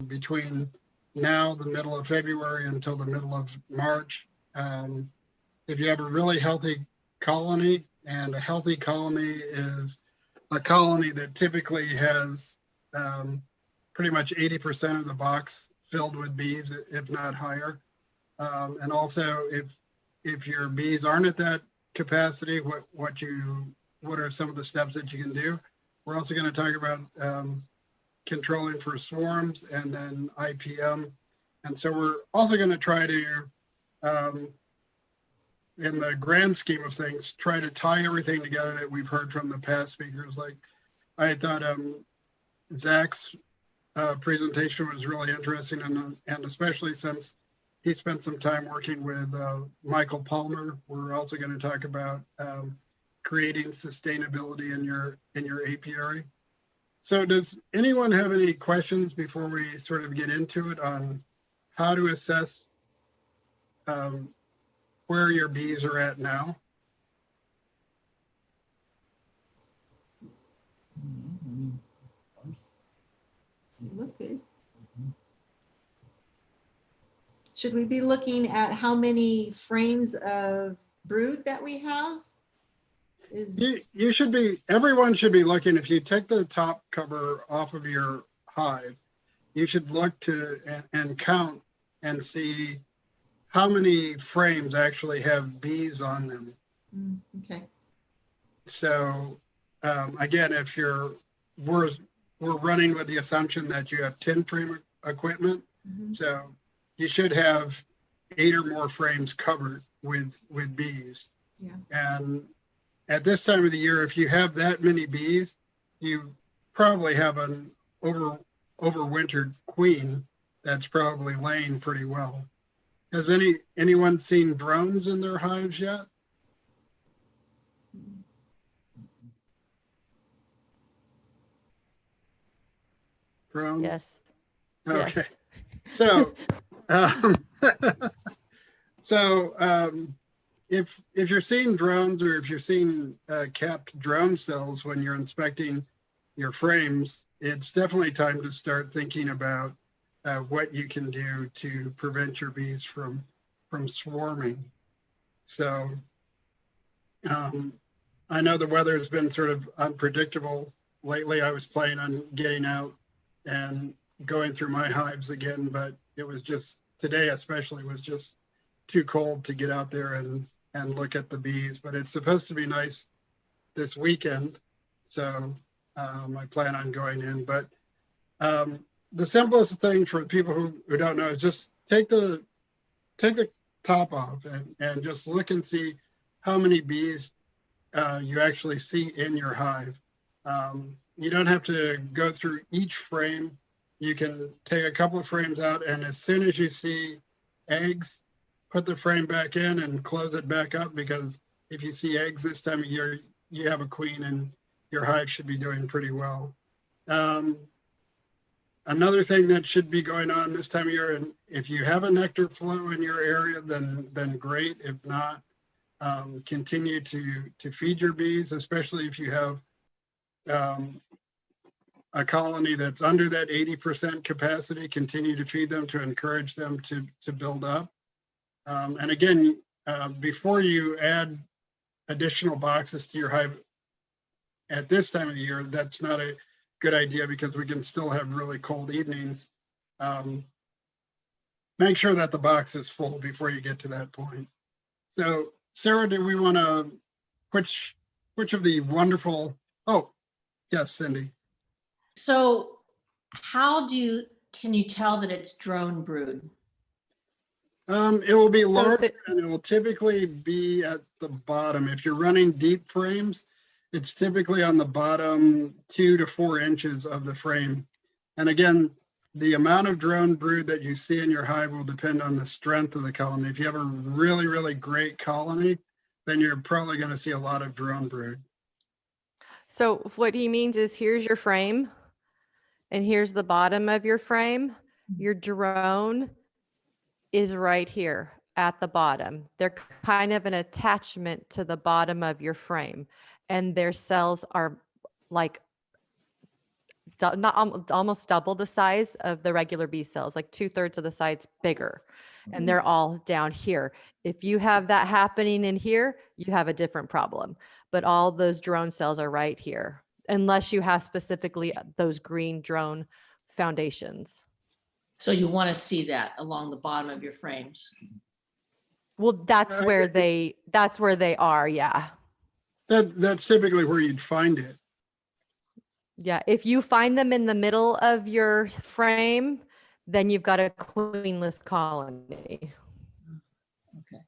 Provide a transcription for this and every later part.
between now, the middle of February until the middle of March. If you have a really healthy colony, and a healthy colony is a colony that typically has pretty much 80% of the box filled with bees, if not higher. And also, if your bees aren't at that capacity, what are some of the steps that you can do? We're also going to talk about controlling for swarms and then IPM. And so we're also going to try to, in the grand scheme of things, try to tie everything together that we've heard from the past speakers. Like I thought Zach's presentation was really interesting, and especially since he spent some time working with Michael Palmer. We're also going to talk about creating sustainability in your apiary. So does anyone have any questions before we sort of get into it on how to assess where your bees are at now? Look good. Should we be looking at how many frames of brood that we have? You should be, everyone should be looking. If you take the top cover off of your hive, you should look to and count and see how many frames actually have bees on them. Okay. So again, if we're running with the assumption that you have 10 frame equipment, so you should have 8 or more frames covered with bees. Yeah. And at this time of the year, if you have that many bees, you probably have an overwintered queen that's probably laying pretty well. Has anyone seen drones in their hives yet? Drones? Yes. Okay. Yes. So, if you're seeing drones, or if you're seeing capped drone cells when you're inspecting your frames, it's definitely time to start thinking about what you can do to prevent your bees from swarming. So I know the weather has been sort of unpredictable lately. I was planning on getting out and going through my hives again, but it was just, today especially, was just too cold to get out there and look at the bees. But it's supposed to be nice this weekend, so I plan on going in. But the simplest thing for people who don't know is just take the top off and just look and see how many bees you actually see in your hive. You don't have to go through each frame. You can take a couple of frames out, and as soon as you see eggs, put the frame back in and close it back up, because if you see eggs this time of year, you have a queen and your hive should be doing pretty well. Another thing that should be going on this time of year, and if you have a nectar flow in your area, then great. If not, continue to feed your bees, especially if you have a colony that's under that 80% capacity. Continue to feed them to encourage them to build up. And again, before you add additional boxes to your hive at this time of the year, that's not a good idea, because we can still have really cold evenings. Make sure that the box is full before you get to that point. So Sarah, do we want to, which of the wonderful, oh, yes, Cindy. So how can you tell that it's drone brood? It will be large, and it will typically be at the bottom. If you're running deep frames, it's typically on the bottom 2 to 4 inches of the frame. And again, the amount of drone brood that you see in your hive will depend on the strength of the colony. If you have a really, really great colony, then you're probably going to see a lot of drone brood. So what he means is, here's your frame, and here's the bottom of your frame. Your drone is right here at the bottom. They're kind of an attachment to the bottom of your frame, and their cells are like not almost double the size of the regular bee cells, like 2/3 of the size bigger. And they're all down here. If you have that happening in here, you have a different problem. But all those drone cells are right here, unless you have specifically those green drone foundations. So you want to see that along the bottom of your frames. Well, that's where they are. Yeah. That's typically where you'd find it. Yeah. If you find them in the middle of your frame, then you've got a queenless colony. Okay.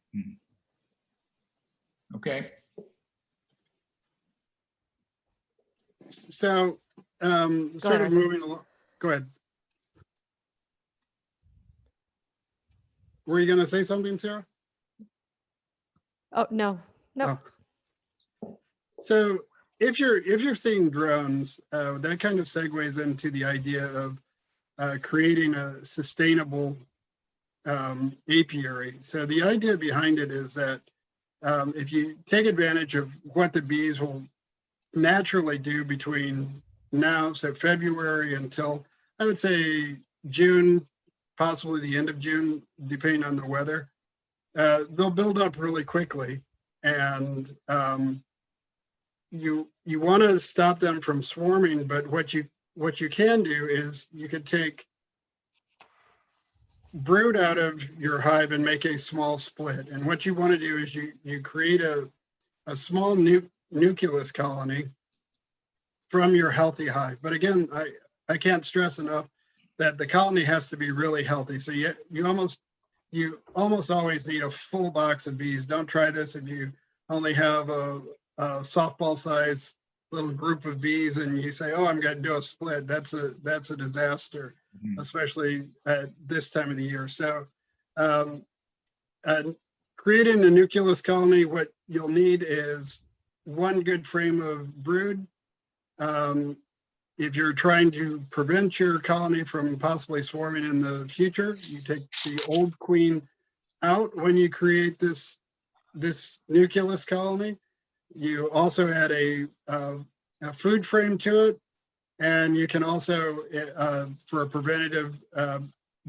Okay. So sort of ahead. moving along. Go ahead. Were you going to say something, Sarah? Oh, no. Nope. Oh. So if you're seeing drones, that kind of segues into the idea of creating a sustainable apiary. So the idea behind it is that if you take advantage of what the bees will naturally do between now, so February until I would say June, possibly the end of June, depending on the weather, they'll build up really quickly, and you want to stop them from swarming. But what you can do is you could take brood out of your hive and make a small split. And what you want to do is you create a small nucleus colony from your healthy hive. But again, I can't stress enough that the colony has to be really healthy. So you almost always need a full box of bees. Don't try this if you only have a softball size little group of bees and you say, oh, I'm going to do a split. That's a disaster, especially at this time of the year. So creating a nucleus colony, what you'll need is one good frame of brood. If you're trying to prevent your colony from possibly swarming in the future, you take the old queen out when you create this nucleus colony. You also add a food frame to it, and you can also, for a preventative,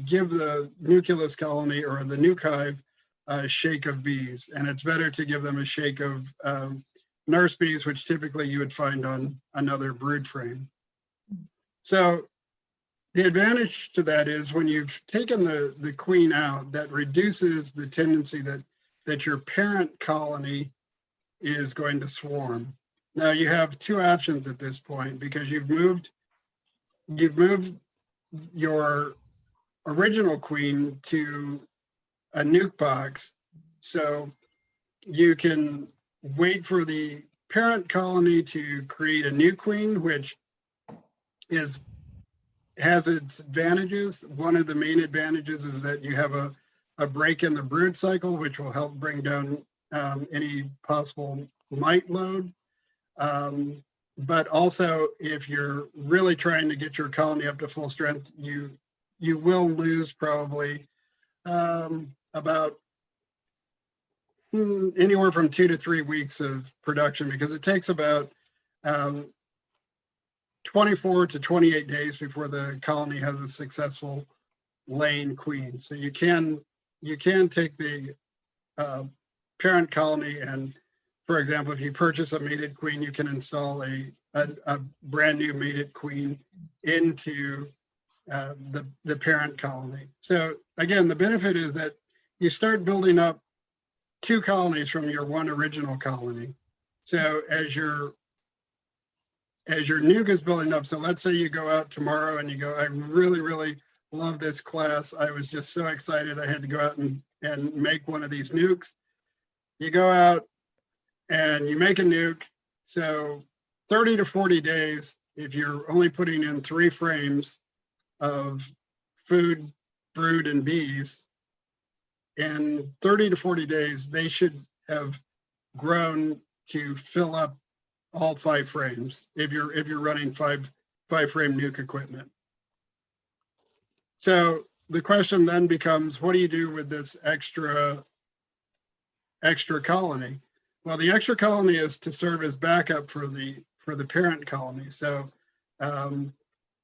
give the nucleus colony or the nuke hive a shake of bees. And it's better to give them a shake of nurse bees, which typically you would find on another brood frame. So the advantage to that is when you've taken the queen out, that reduces the tendency that your parent colony is going to swarm. Now you have two options at this point because you've moved your original queen to a nuke box. So you can wait for the parent colony to create a new queen, which has its advantages. One of the main advantages is that you have a break in the brood cycle, which will help bring down any possible mite load. But also, if you're really trying to get your colony up to full strength, you will lose probably about anywhere from 2 to 3 weeks of production, because it takes about 24 to 28 days before the colony has a successful laying queen. So you can take the parent colony, and for example, if you purchase a mated queen, you can install a brand new mated queen into the parent colony. So again, the benefit is that you start building up 2 colonies from your one original colony. So as your nuke is building up, so let's say you go out tomorrow and you go, I really, really love this class. I was just so excited. I had to go out and make one of these nukes. You go out and you make a nuke. So 30 to 40 days, if you're only putting in 3 frames of food, brood, and bees, in 30 to 40 days, they should have grown to fill up all 5 frames if you're running five frame nuke equipment. So the question then becomes, what do you do with this extra colony? Well, the extra colony is to serve as backup for the parent colony. So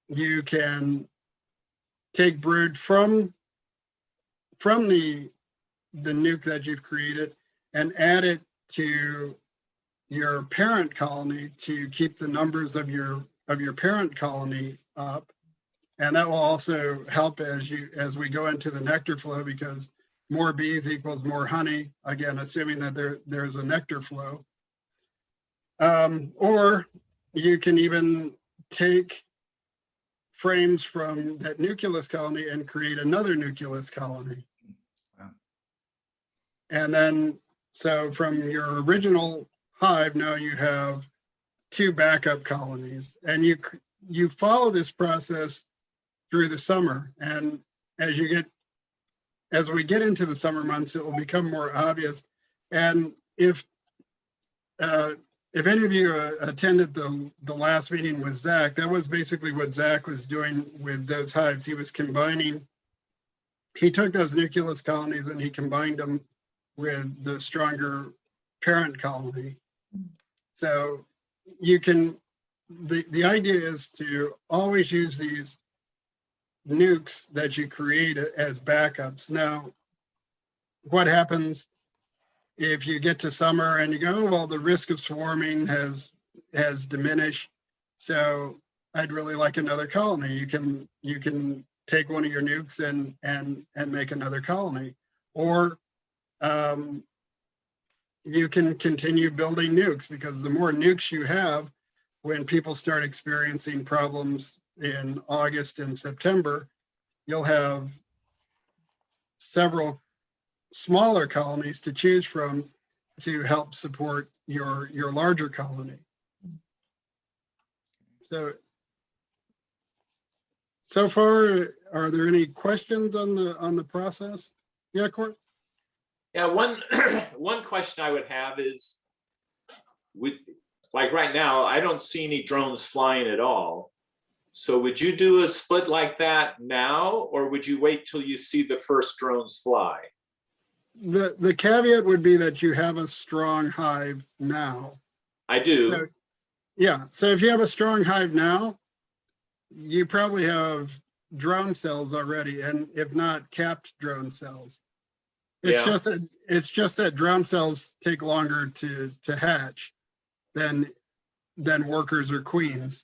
you can take brood from the nuke that you've created and add it to your parent colony to keep the numbers of your parent colony up. And that will also help as we go into the nectar flow, because more bees equals more honey, again, assuming that there's a nectar flow. Or you can even take frames from that nucleus colony and create another nucleus colony. Wow. And then, so from your original hive, now you have 2 backup colonies, and you follow this process through the summer. And as we get into the summer months, it will become more obvious. And if any of you attended the last meeting with Zach, that was basically what Zach was doing with those hives. He was combining, he took those nucleus colonies and he combined them with the stronger parent colony. So you can, the idea is to always use these nukes that you create as backups. Now, what happens if you get to summer and you go, oh, well, the risk of swarming has diminished, so I'd really like another colony. You can take one of your nukes and make another colony, or you can continue building nukes, because the more nukes you have, when people start experiencing problems in August and September, you'll have several smaller colonies to choose from to help support your larger colony. So far, are there any questions on the process? Yeah, Court? Yeah, one question I would have is, like right now, I don't see any drones flying at all. So would you do a split like that now, or would you wait till you see the first drones fly? The caveat would be that you have a strong hive now. I do. So, yeah, so if you have a strong hive now, you probably have drone cells already, and if not, capped drone cells. It's just that drone cells take longer to hatch than workers or queens.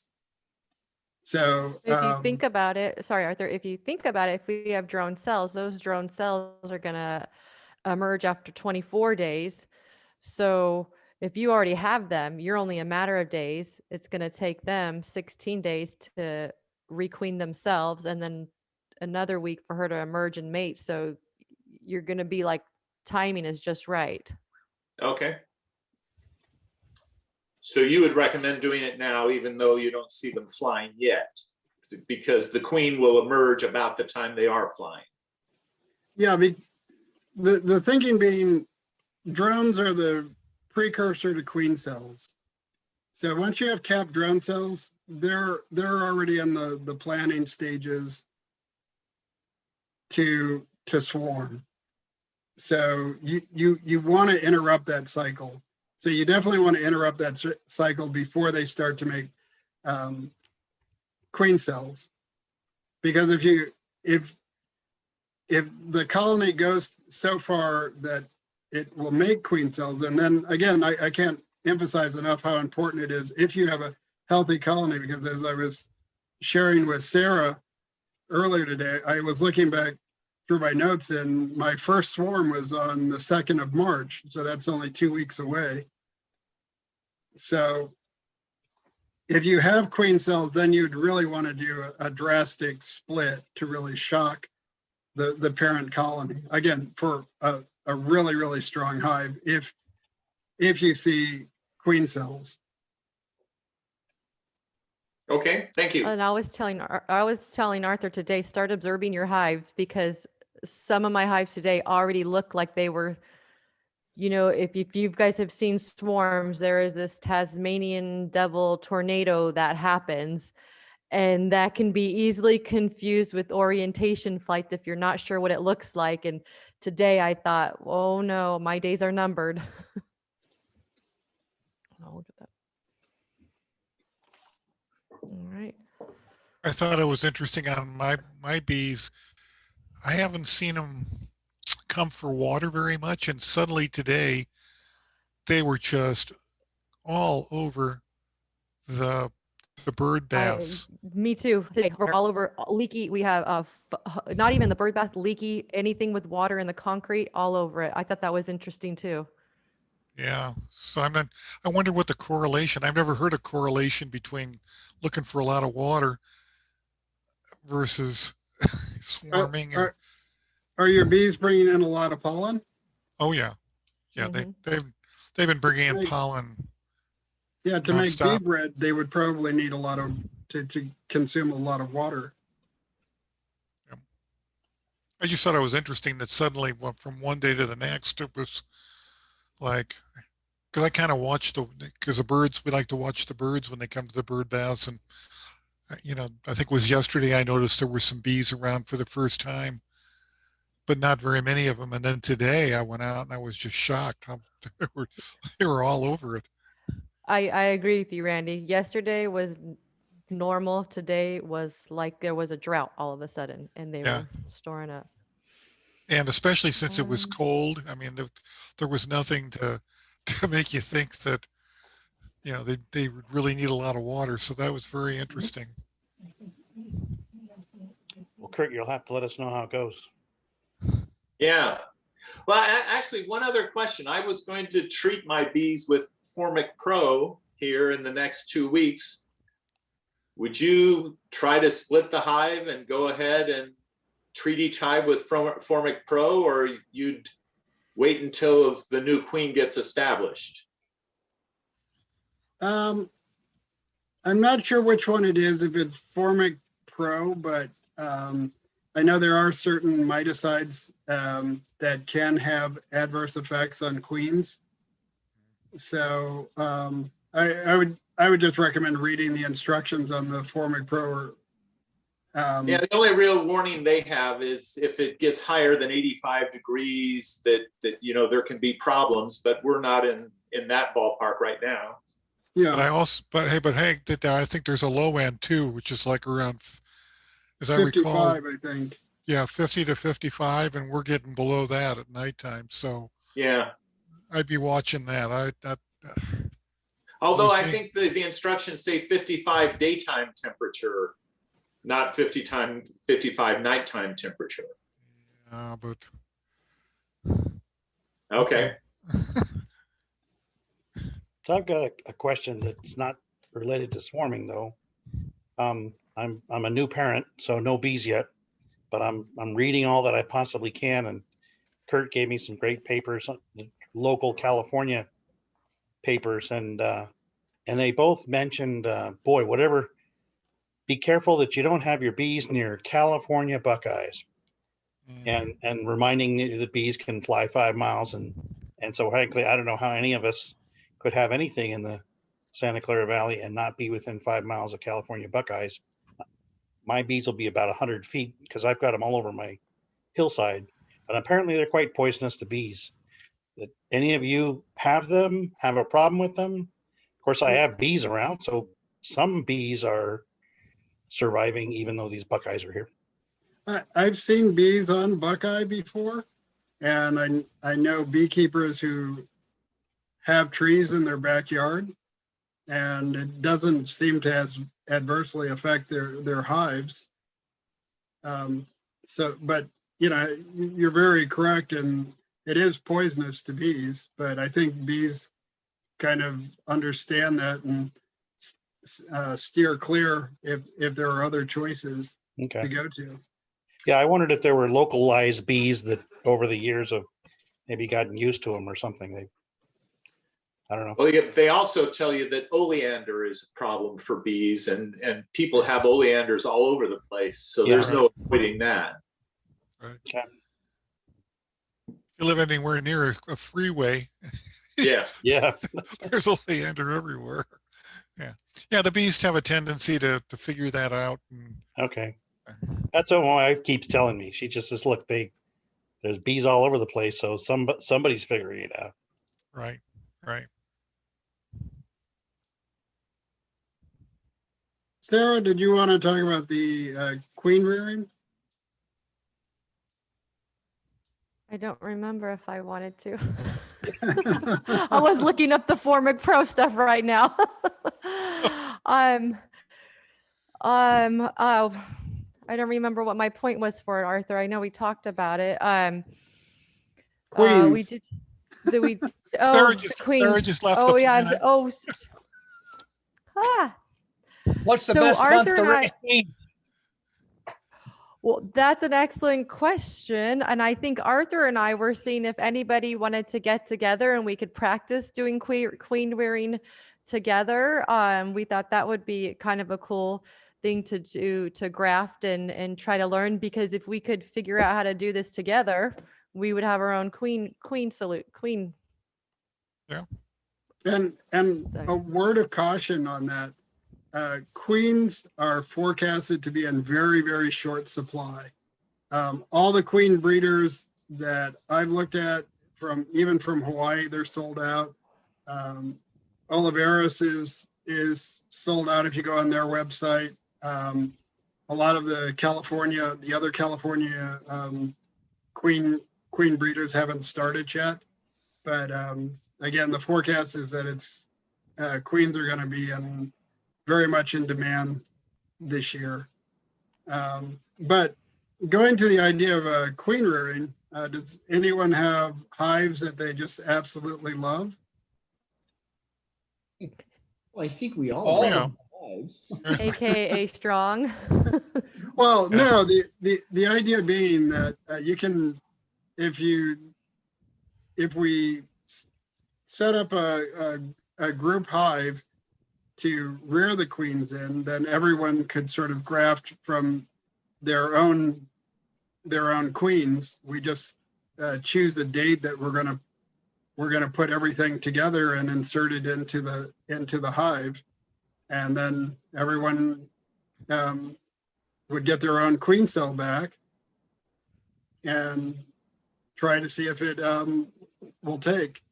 So If you think about it, sorry, Arthur, if you think about it, if we have drone cells, those drone cells are going to emerge after 24 days. So if you already have them, you're only a matter of days. It's going to take them 16 days to requeen themselves, and then another week for her to emerge and mate. So you're going to be like, timing is just right. Okay. So you would recommend doing it now, even though you don't see them flying yet, because the queen will emerge about the time they are flying. Yeah, the thinking being, drones are the precursor to queen cells. So once you have capped drone cells, they're already in the planning stages to swarm. So you want to interrupt that cycle. So you definitely want to interrupt that cycle before they start to make queen cells. Because if the colony goes so far that it will make queen cells, and then again, I can't emphasize enough how important it is if you have a healthy colony, because as I was sharing with Sarah earlier today, I was looking back through my notes, and my first swarm was on the 2nd of March. So that's only 2 weeks away. So if you have queen cells, then you'd really want to do a drastic split to really shock the parent colony. Again, for a really, really strong hive, if you see queen cells. Okay, thank you. And I was telling Arthur today, start observing your hive, because some of my hives today already look like they were, if you guys have seen swarms, there is this Tasmanian devil tornado that happens, and that can be easily confused with orientation flight if you're not sure what it looks like. And today I thought, oh no, my days are numbered. Oh, look at that. All right. I thought it was interesting on my bees. I haven't seen them come for water very much, and suddenly today they were just all over the the bird baths. Me too. We're all over leaky. We have not even the bird bath leaky, anything with water in the concrete all over it. I thought that was interesting too. Yeah. So I'm not, I wonder what the correlation, I've never heard a correlation between looking for a lot of water versus Are, swarming. are your bees bringing in a lot of pollen? Oh yeah. Yeah. Mhm. They've been bringing in Right. pollen Yeah, to make bee nonstop. bread, they would probably need a lot of, to consume a lot of water. I just thought it was interesting that suddenly from one day to the next, it was like, because I kind of watch because the birds, we like to watch the birds when they come to the bird baths. And, I think it was yesterday I noticed there were some bees around for the first time, but not very many of them. And then today I went out and I was just shocked. They were all over it. I agree with you, Randy. Yesterday was normal. Today was like there was a drought all of a sudden, and they Yeah. were storing up. And especially since it was Um, cold, I mean, there was nothing to make you think that, they really need a lot of water. So that was very interesting. Well, Kurt, you'll have to let us know how it goes. Yeah. Well, actually, one other question. I was going to treat my bees with Formic Pro here in the next 2 weeks. Would you try to split the hive and go ahead and treat each hive with Formic Pro, or you'd wait until the new queen gets established? I'm not sure which one it is, if it's Formic Pro, but I know there are certain miticides that can have adverse effects on queens. So I would just recommend reading the instructions on the Formic Pro. Or, Yeah, the only real warning they have is if it gets higher than 85 degrees, that there can be problems, but we're not in that ballpark right now. yeah. But hey, I think there's a low end too, which is like around, as I recall, 55, I think. yeah, 50 to 55, and we're getting below that at nighttime. So Yeah. I'd be watching that. Although I me. think the instructions say 55 daytime temperature, not 55 nighttime temperature. But Okay. So I've got a question that's not related to swarming though. I'm a new parent, so no bees yet, but I'm reading all that I possibly can. And Kurt gave me some great papers, local California papers, and they both mentioned, be careful that you don't have your bees near California buckeyes, and reminding you that bees can fly 5 miles. And so frankly, I don't know how any of us could have anything in the Santa Clara Valley and not be within 5 miles of California buckeyes. My bees will be about 100 feet because I've got them all over my hillside, but apparently they're quite poisonous to bees. That any of you have them, have a problem with them? Of course, I have bees around, so some bees are surviving even though these buckeyes are here. I've seen bees on buckeye before, and I know beekeepers who have trees in their backyard, and it doesn't seem to adversely affect their hives. But you're very correct, and it is poisonous to bees. But I think bees kind of understand that and steer clear if there are other choices to go to. Yeah, I wondered if there were localized bees that over the years have maybe gotten used to them or something. I don't know. Well, they also tell you that oleander is a problem for bees, and people have oleanders all over the place. So there's no avoiding that. Right. Okay. If you live anywhere near a freeway, Yeah. Yeah. there's oleander everywhere. Yeah. Yeah. The bees have a tendency to figure that out. Okay. That's what my wife keeps telling me. She just says, look, there's bees all over the place. So somebody's figuring it out. Right. Sarah, did you want to talk about the queen rearing? I don't remember if I wanted to. I was looking up the Formic Pro stuff right now. Oh, I don't remember what my point was for it, Arthur. I know we talked about it. We Queens. did, we, Sarah oh, just, Queen. Sarah just left Oh, the yeah. planet. What's the So best month Arthur to and I- raise queens? Well, that's an excellent question. And I think Arthur and I were seeing if anybody wanted to get together and we could practice doing queen rearing together. We thought that would be kind of a cool thing to do, to graft and try to learn, because if we could figure out how to do this together, we would have our own queen salute. And a word of caution on that. Queens are forecasted to be in very, very short supply. All the queen breeders that I've looked at, even from Hawaii, they're sold out. Oliveros is sold out if you go on their website. A lot of the other California queen breeders haven't started yet. But again, the forecast is that queens are going to be very much in demand this year. But going to the idea of queen rearing, does anyone have hives that they just absolutely love? Well, I think we all Oh, love yeah. lives. AKA strong. Well, no, the idea being that you can, if we set up a group hive to rear the queens in, then everyone could sort of graft from their own queens. We just choose the date that we're gonna put everything together and insert it into the hive, and then everyone would get their own queen cell back and try to see if it will take.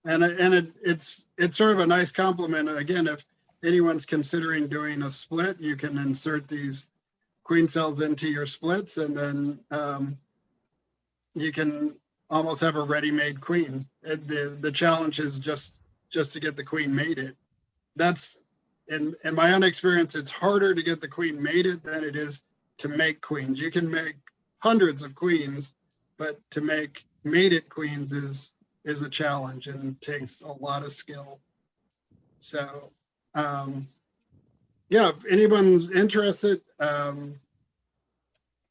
And it's sort of a nice compliment. Again, if anyone's considering doing a split, you can insert these queen cells into your splits, and then you can almost have a ready-made queen. The challenge is just to get the queen mated. That's in my own experience, it's harder to get the queen mated than it is to make queens. You can make hundreds of queens, but to make mated queens is a challenge and takes a lot of skill. So yeah, if anyone's interested,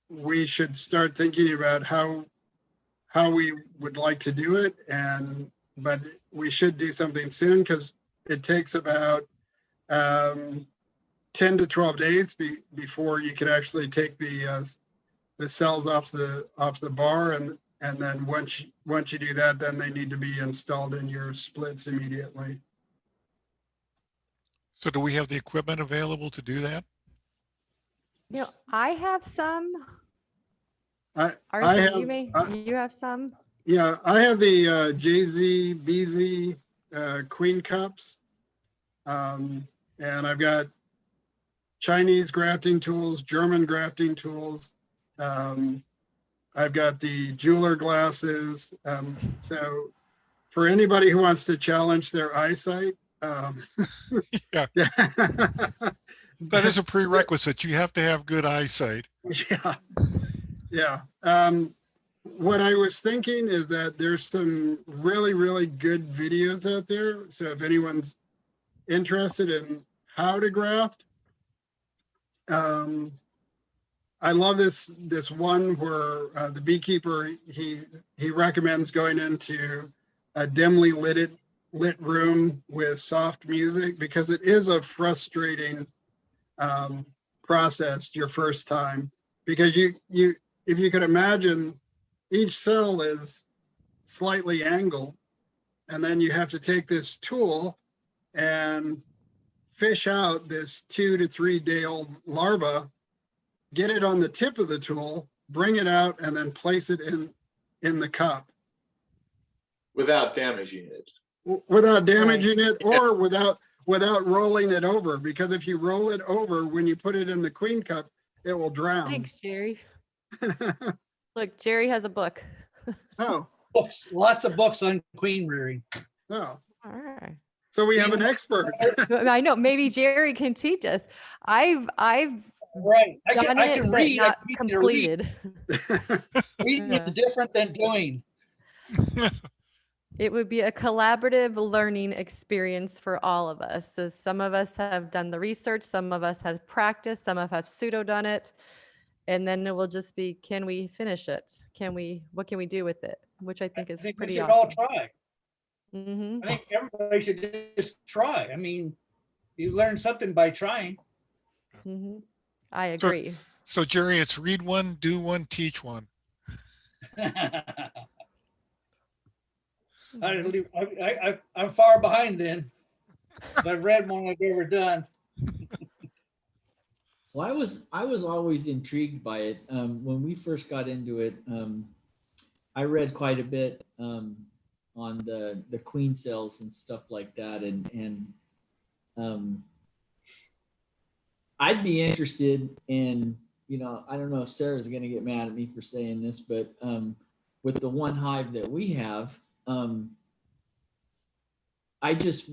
we should start thinking about how we would like to do it, but we should do something soon, because it takes about 10 to 12 days before you can actually take the cells off the bar, and then once you do that, then they need to be installed in your splits immediately. So do we have the equipment available to do that? You know, I have some. I Arthur, have, you have some. yeah, I have the JZ BZ queen cups, and I've got Chinese grafting tools, German grafting tools. I've got the jeweler glasses. So for anybody who wants to challenge their eyesight, Yeah. That is a prerequisite. You have to have good eyesight. Yeah. What I was thinking is that there's some really, really good videos out there. So if anyone's interested in how to graft, I love this one where the beekeeper, he recommends going into a dimly lit room with soft music, because it is a frustrating process your first time, because you if you could imagine, each cell is slightly angled, and then you have to take this tool and fish out this 2 to 3 day old larva, get it on the tip of the tool, bring it out, and then place it in the cup Without damaging it. without damaging it, or without without rolling it over, because if you roll it over, when you put it in the queen cup, it will drown. Thanks, Jerry. Look, Jerry has a book. Oh, Books, lots of books on queen rearing. no. All right. So we have an expert. I know, maybe Jerry can teach us. I've Right. I done it, can but read. not I can read. completed. Reading Yeah. is different than doing. It would be a collaborative learning experience for all of us. So some of us have done the research, some of us have practiced, some of us have pseudo done it. And then it will just be, can we finish it? What can we do with it? Which I think I is think we pretty should all awesome. try. Hmm. I think everybody should just try. I mean, you learn something by trying. Hmm. I agree. So Jerry, it's read one, do one, teach one. I'm far behind then. I've read more than I've ever done. Well, I was always intrigued by it. When we first got into it, I read quite a bit on the queen cells and stuff like that, and I'd be interested in, I don't know if Sarah's going to get mad at me for saying this, but with the one hive that we have, I just,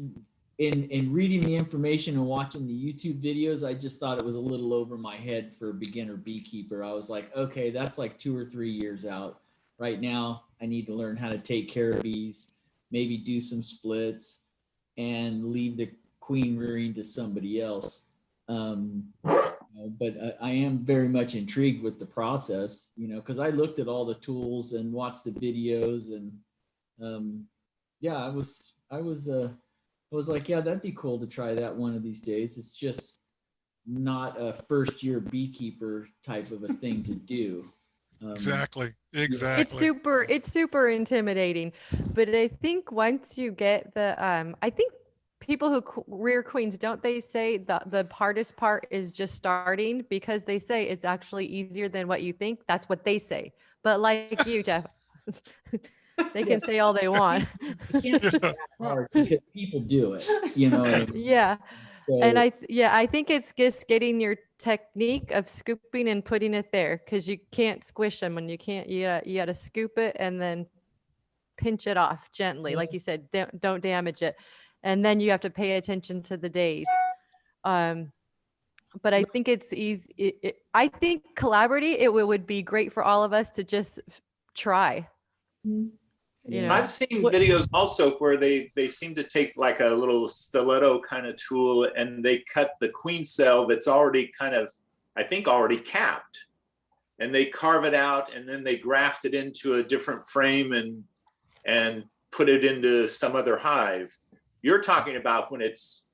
in reading the information and watching the YouTube videos, I just thought it was a little over my head for a beginner beekeeper. I was like, okay, that's like 2 or 3 years out. Right now, I need to learn how to take care of bees, maybe do some splits, and leave the queen rearing to somebody else. But I am very much intrigued with the process, because I looked at all the tools and watched the videos, and yeah, I was like, yeah, that'd be cool to try that one of these days. It's just not a first year beekeeper type of a thing to do. Exactly. It's super intimidating, but I think once you get I think people who rear queens, don't they say the hardest part is just starting, because they say it's actually easier than what you think. That's what they say. But like you, Jeff, they can say all they want. It can't be that hard because people do it, what I mean? Yeah. So, And I think it's just getting your technique of scooping and putting it there, because you can't squish them, and you got to scoop it and then pinch it off gently. Yeah. Like you said, don't damage it. And then you have to pay attention to the days. But I think it's easy. I think collaborative, it would be great for all of us to just try. I've seen videos also where they seem to take like a little stiletto kind of tool and they cut the queen cell that's already I think already capped, and they carve it out and then they graft it into a different frame and put it into some other hive. You're talking about when it's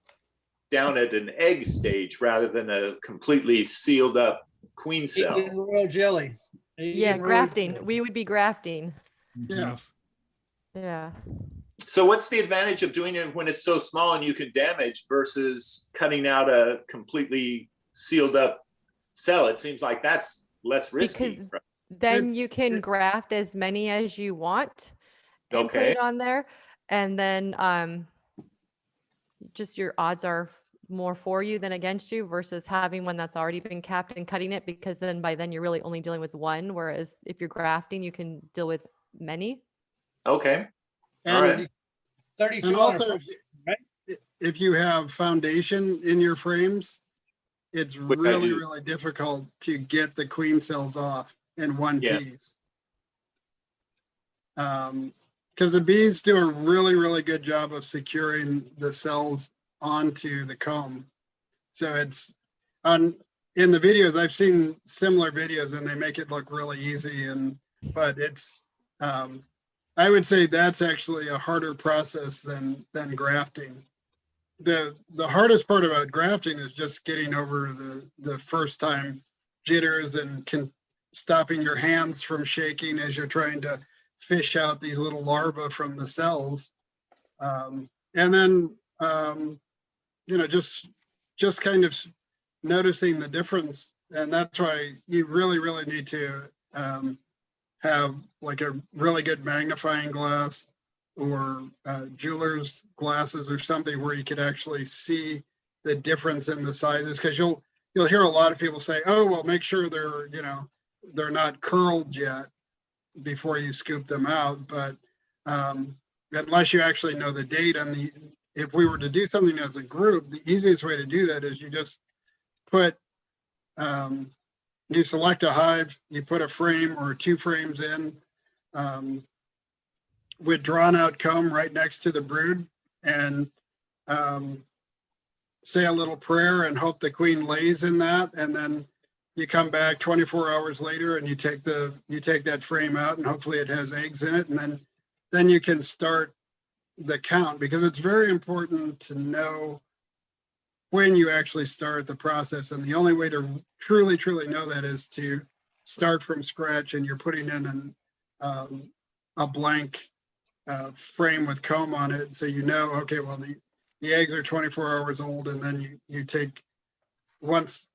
down at an egg stage rather than a completely sealed up queen cell. Eating royal jelly. Yeah, grafting. We would be grafting. Yeah. Yeah. So what's the advantage of doing it when it's so small and you can damage versus cutting out a completely sealed up cell? It seems like that's less risky. Because then you can graft as many as you want and put Okay. it on there. And then just your odds are more for you than against you, versus having one that's already been capped and cutting it, because then by then you're really only dealing with one. Whereas if you're grafting, you can deal with many. Okay. And, All right. 32 and on a also, frame, right? if you have foundation in your frames, it's Which I really, do. really difficult to get the queen cells off in one Yeah. piece. Because the bees do a really, really good job of securing the cells onto the comb. So it's in the videos, I've seen similar videos and they make it look really easy, but it's I would say that's actually a harder process than grafting. The hardest part about grafting is just getting over the first time jitters and stopping your hands from shaking as you're trying to fish out these little larvae from the cells. And then just kind of noticing the difference. And that's why you really, really need to have like a really good magnifying glass jeweler's glasses or something where you could actually see the difference in the sizes, because you'll hear a lot of people say, oh, well, make sure they're, they're not curled yet before you scoop them out. But unless you actually know the date, and if we were to do something as a group, the easiest way to do that is you just put, you select a hive, you put a frame or 2 frames in with drawn out comb right next to the brood, and say a little prayer and hope the queen lays in that. And then you come back 24 hours later and you take that frame out, and hopefully it has eggs in it. And then you can start the count, because it's very important to know when you actually start the process. And the only way to truly know that is to start from scratch, and you're putting in a blank frame with comb on it. So okay, well, the eggs are 24 hours old, and then you take, once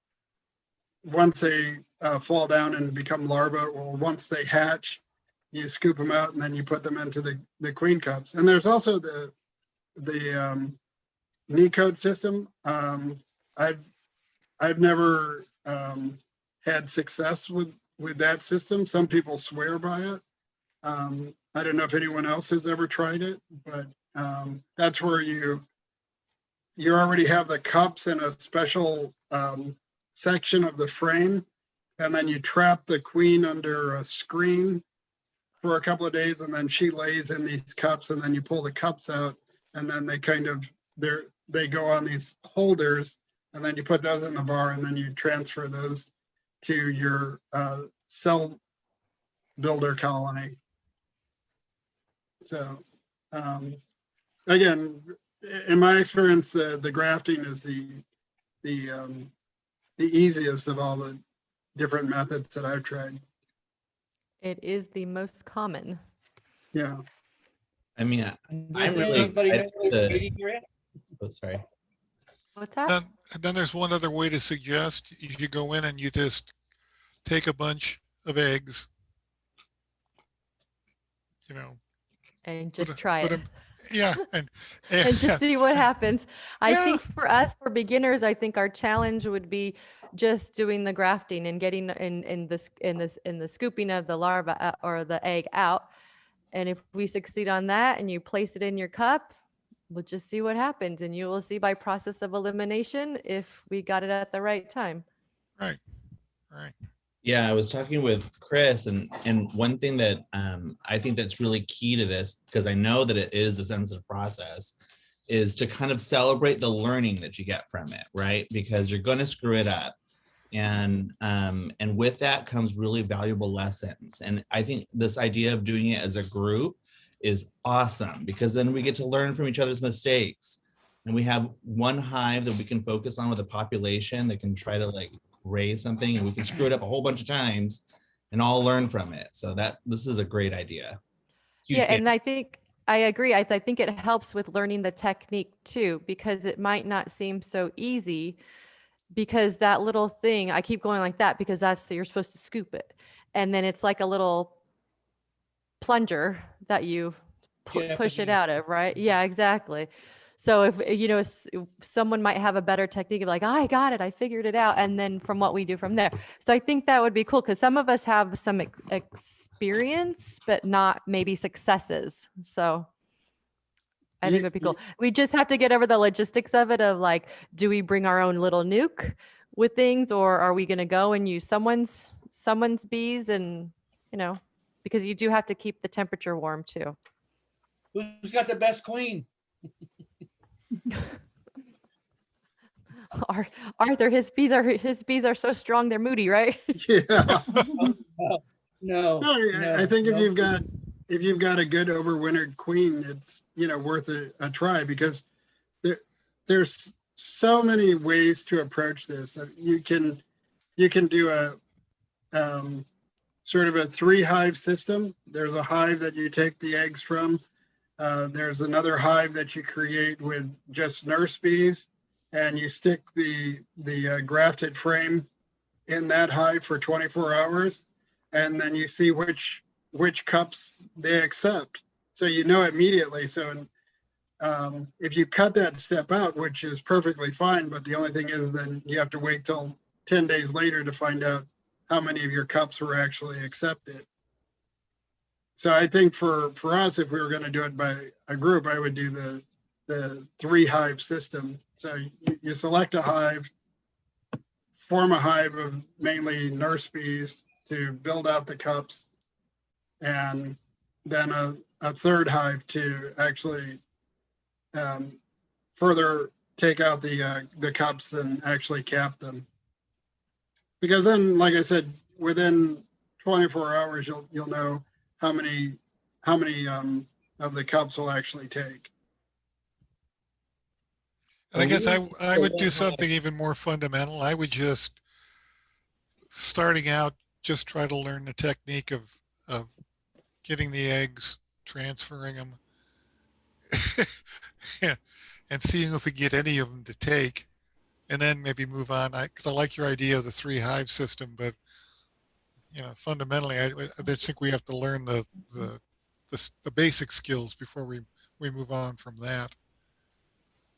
they fall down and become larvae, or once they hatch, you scoop them out, and then you put them into the queen cups. And there's also the Nicode system. I've never had success with that system. Some people swear by it. I don't know if anyone else has ever tried it, but that's where you already have the cups in a special section of the frame, and then you trap the queen under a screen for a couple of days, and then she lays in these cups, and then you pull the cups out, and then they go on these holders, and then you put those in the bar, and then you transfer those to your cell builder colony. So again, in my experience, the grafting is the easiest of all the different methods that I've tried. It is the most common. Yeah. I mean, I'm Does really anybody know excited what to, waiting area? oh, sorry. What's that? And then there's one other way to suggest. You go in and you just take a bunch of eggs, And put just try it. yeah, and just see what happens. I Yeah. think for us, for beginners, I think our challenge would be just doing the grafting and getting in the scooping of the larva or the egg out. And if we succeed on that and you place it in your cup, we'll just see what happens, and you will see by process of elimination if we got it at the right time. right. Yeah, I was talking with Chris, and one thing that I think that's really key to this, because I know that it is a sensitive process, is to kind of celebrate the learning that you get from it, right? Because you're going to screw it up, and with that comes really valuable lessons. And I think this idea of doing it as a group is awesome, because then we get to learn from each other's mistakes, and we have one hive that we can focus on with a population that can try to raise something, and we can screw it up a whole bunch of times and all learn from it. So this is a great idea. Huge Yeah, game. and I think I agree. I think it helps with learning the technique too, because it might not seem so easy, because that little thing, I keep going like that because you're supposed to scoop it. And then it's like a little plunger that you push it out of, right? Yeah, exactly. So if someone might have a better technique of I got it, I figured it out, and then from what we do from there. So I think that would be cool, because some of us have some experience, but not maybe successes. So I think it would be cool. We just have to get over the logistics of it, of do we bring our own little nuke with things, or are we going to go and use someone's bees, and because you do have to keep the temperature warm too. Who's got the best queen? Arthur, his bees are so strong, they're moody, right? Yeah. No. I think if you've got a good overwintered queen, it's worth a try, because there's so many ways to approach this. You can do a sort of a 3 hive system. There's a hive that you take the eggs from. There's another hive that you create with just nurse bees, and you stick the grafted frame in that hive for 24 hours, and then you see which cups they accept. So you know immediately. So if you cut that step out, which is perfectly fine, but the only thing is then you have to wait till 10 days later to find out how many of your cups were actually accepted. So I think for us, if we were going to do it by a group, I would do the 3 hive system. So you select a hive, form a hive of mainly nurse bees to build out the cups, and then a third hive to actually further take out the cups and actually cap them. Because then, like I said, within 24 hours, you'll know how many of the cups will actually take. And I guess I So would one do hive- something even more fundamental. I would just, starting out, just try to learn the technique of getting the eggs, transferring them, and seeing if we get any of them to take, and then maybe move on. Because I like your idea of the 3 hive system, but fundamentally, I just think we have to learn the basic skills before we move on from that.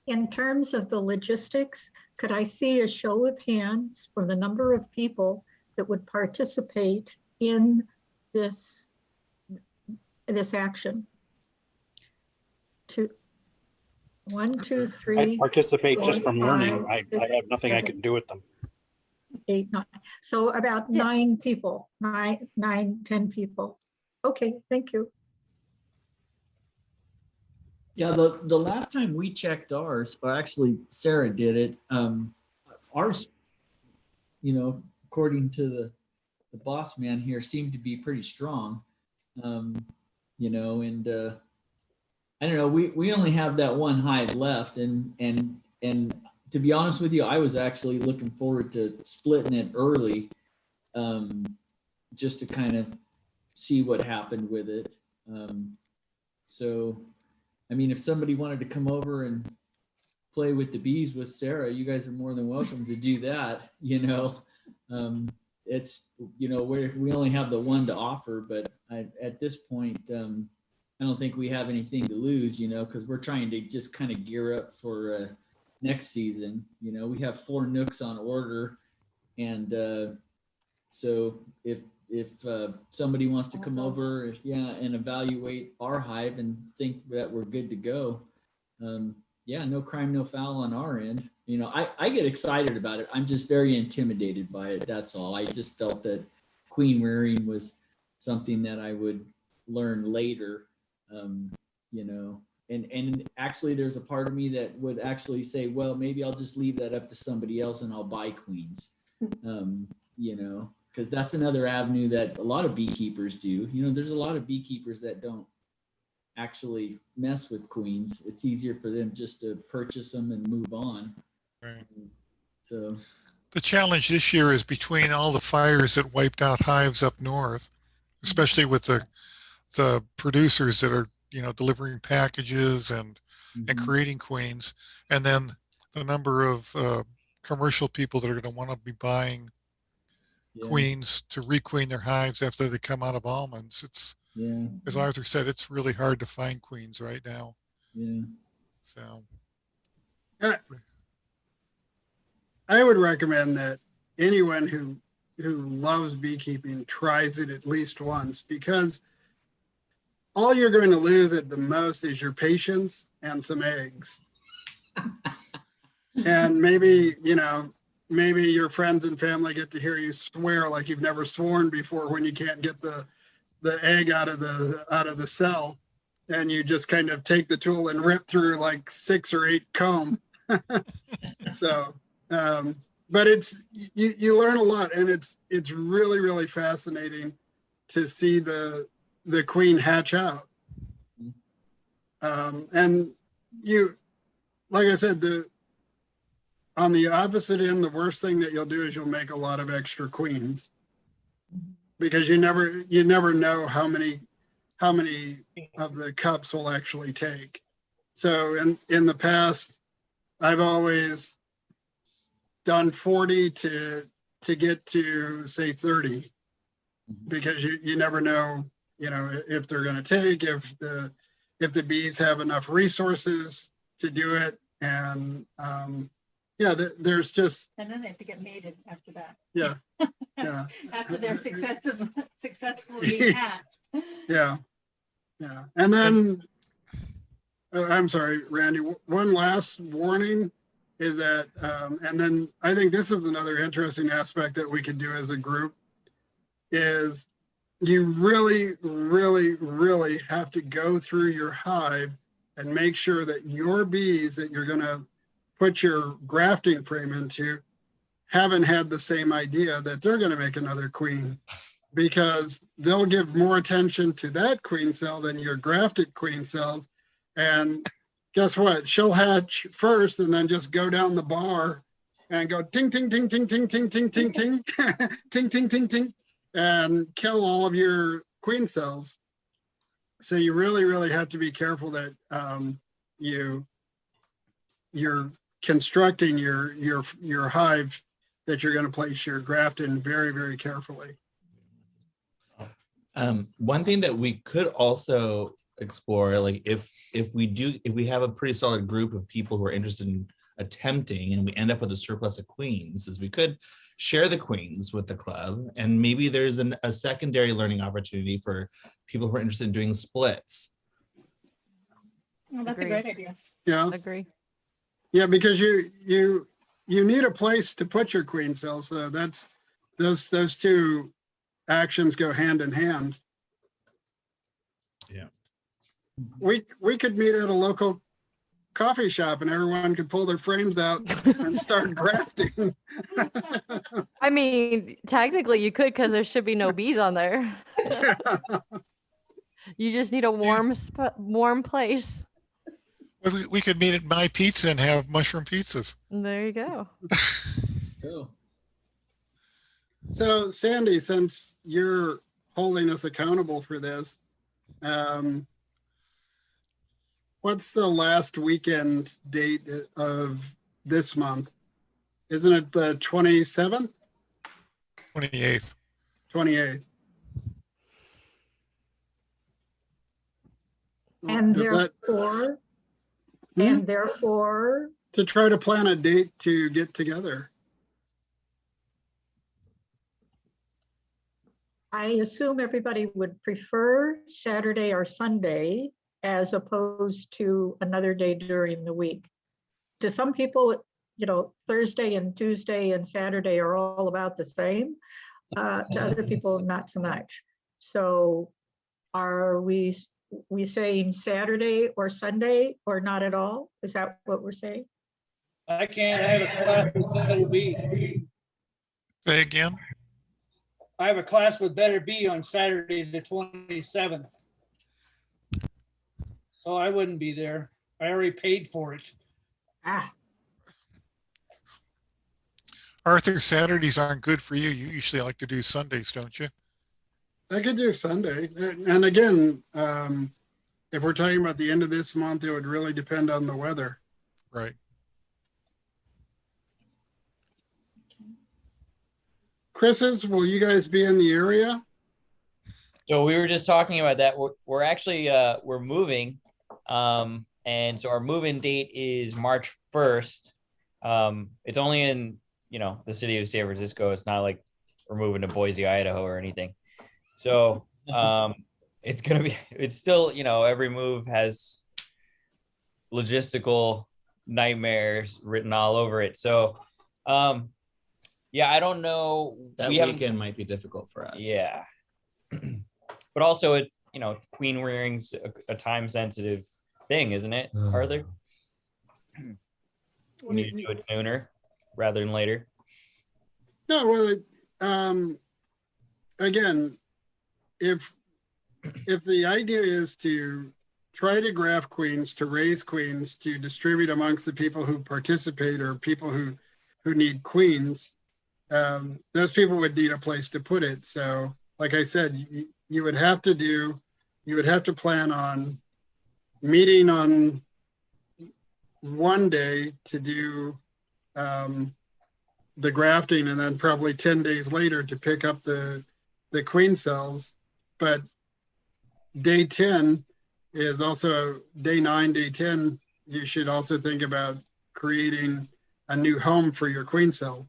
In terms of the logistics, could I see a show of hands for the number of people that would participate in this action? 1, 2, I 3, participate just 4, from learning. 5, I 6, have nothing I 7, can do with them. 8, 9. So about Yeah. 9 people, 9, 10 people. Okay, thank you. Yeah, the last time we checked ours, or actually Sarah did it, ours, according to the boss man here, seemed to be pretty strong. And I don't know, we only have that one hive left, and to be honest with you, I was actually looking forward to splitting it early, just to kind of see what happened with it. So, I mean, if somebody wanted to come over and play with the bees with Sarah, you guys are more than welcome to do that. It's, we only have the one to offer, but at this point, I don't think we have anything to lose, because we're trying to just kind of gear up for next season. We have 4 nooks on order, and so if somebody wants to come over, and evaluate our hive and think that we're good to go, no crime, no foul on our end. I get excited about it. I'm just very intimidated by it. That's all. I just felt that queen rearing was something that I would learn later. And actually there's a part of me that would actually say, well, maybe I'll just leave that up to somebody else and I'll buy queens, because that's another avenue that a lot of beekeepers do. There's a lot of beekeepers that don't actually mess with queens. It's easier for them just to purchase them and move on. Right. So The challenge this year is between all the fires that wiped out hives up north, especially with the producers that are delivering packages and creating queens, and then the number of commercial people that are going to want to be buying queens to requeen their hives after they come out of almonds. It's, as Arthur said, it's really hard to find queens right now. So I would recommend that anyone who loves beekeeping tries it at least once, because all you're going to lose at the most is your patience and some eggs. And maybe your friends and family get to hear you swear like you've never sworn before when you can't get the egg out of the cell, and you just kind of take the tool and rip through like 6 or 8 comb. So, but you learn a lot, and it's really, really fascinating to see the queen hatch out. And like I said, on the opposite end, the worst thing that you'll do is you'll make a lot of extra queens, because you never know how many of the cups will actually take. So in the past, I've always done 40 to get to say 30, because you never know, if they're going to take, if if the bees have enough resources to do it. And yeah, there's just, And then they have to get mated after that. yeah, yeah. After they're successfully hatched. Yeah, yeah. And then, I'm sorry, Randy, one last warning is that, and then I think this is another interesting aspect that we could do as a group, is you really, really, really have to go through your hive and make sure that your bees that you're going to put your grafting frame into haven't had the same idea that they're going to make another queen, because they'll give more attention to that queen cell than your grafted queen cells. And guess what? She'll hatch first and then just go down the bar and go ting, ting, ting, ting, ting, ting, ting, ting, ting, ting, ting, ting, ting, and kill all of your queen cells. So you really, really have to be careful that you're constructing your hive that you're going to place your graft in very, very carefully. One thing that we could also explore, like if we have a pretty solid group of people who are interested in attempting and we end up with a surplus of queens, is we could share the queens with the club, and maybe there's a secondary learning opportunity for people who are interested in doing splits. Oh, that's Agree. a great idea. Yeah. Agree. Yeah, because you need a place to put your queen cells. So that's those two actions go hand in hand. Yeah. We could meet at a local coffee shop and everyone could pull their frames out and start grafting. I mean, technically you could, because there should be no bees on there. You just need a warm place. We could meet at My Pizza and have mushroom pizzas. There you go. Cool. So Sandy, since you're holding us accountable for this, what's the last weekend date of this month? Isn't it the 27th? 28th. 28th. And Is that therefore, and therefore, to try to plan a date to get together? I assume everybody would prefer Saturday or Sunday as opposed to another day during the week. To some people, Thursday and Tuesday and Saturday are all about the same. To other people, not so much. So are we saying Saturday or Sunday or not at all? Is that what we're saying? I can't. I have a class with Better B. Say again? I have a class with Better B on Saturday, the 27th. So I wouldn't be there. I already paid for it. Ah, Arthur, Saturdays aren't good for you. You usually like to do Sundays, don't you? I could do Sunday. And again, if we're talking about the end of this month, it would really depend on the weather. Right. Chris's, will you guys be in the area? So we were just talking about that. We're actually we're moving, and so our move-in date is March 1st. It's only in the city of San Francisco. It's not like we're moving to Boise, Idaho, or anything. So it's gonna be. It's still every move has logistical nightmares written all over it. So yeah, I don't know. That weekend might be difficult for us. Yeah. But also queen rearing's a time sensitive thing, isn't it, Arthur? We need to do it sooner rather than later. No, well, again, if the idea is to try to graft queens, to raise queens, to distribute amongst the people who participate or people who need queens, those people would need a place to put it. So like I said, you would have to plan on meeting on one day to do the grafting, and then probably 10 days later to pick up the queen cells. But day 10 is also day 9, day 10, you should also think about creating a new home for your queen cell.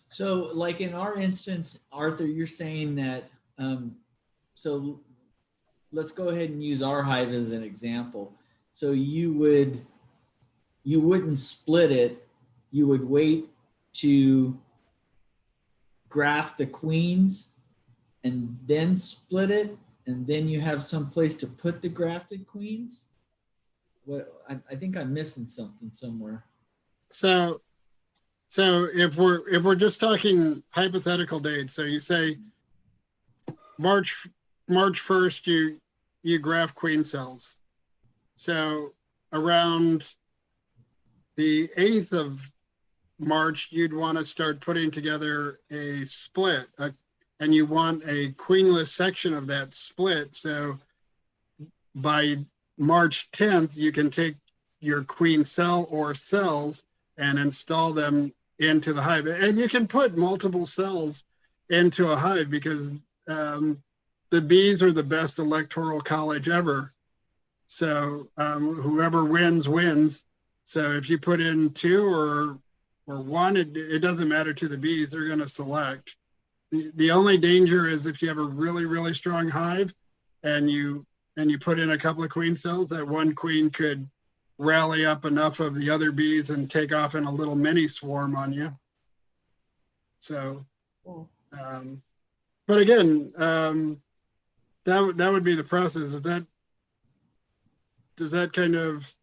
So like in our instance, Arthur, you're saying that, so let's go ahead and use our hive as an example. So you wouldn't split it. You would wait to graft the queens and then split it. And then you have some place to put the grafted queens. What, I think I'm missing something somewhere. So if we're just talking hypothetical dates, so you say March 1st, you graft queen cells. So around the 8th of March, you'd want to start putting together a split, and you want a queenless section of that split. So by March 10th, you can take your queen cell or cells and install them into the hive. And you can put multiple cells into a hive because the bees are the best electoral college ever. So whoever wins, wins. So if you put in 2 or 1, it doesn't matter to the bees, they're going to select. The only danger is if you have a really, really strong hive and you put in a couple of queen cells, that one queen could rally up enough of the other bees and take off in a little mini swarm on you. So, but again, that would be the process. Does that kind of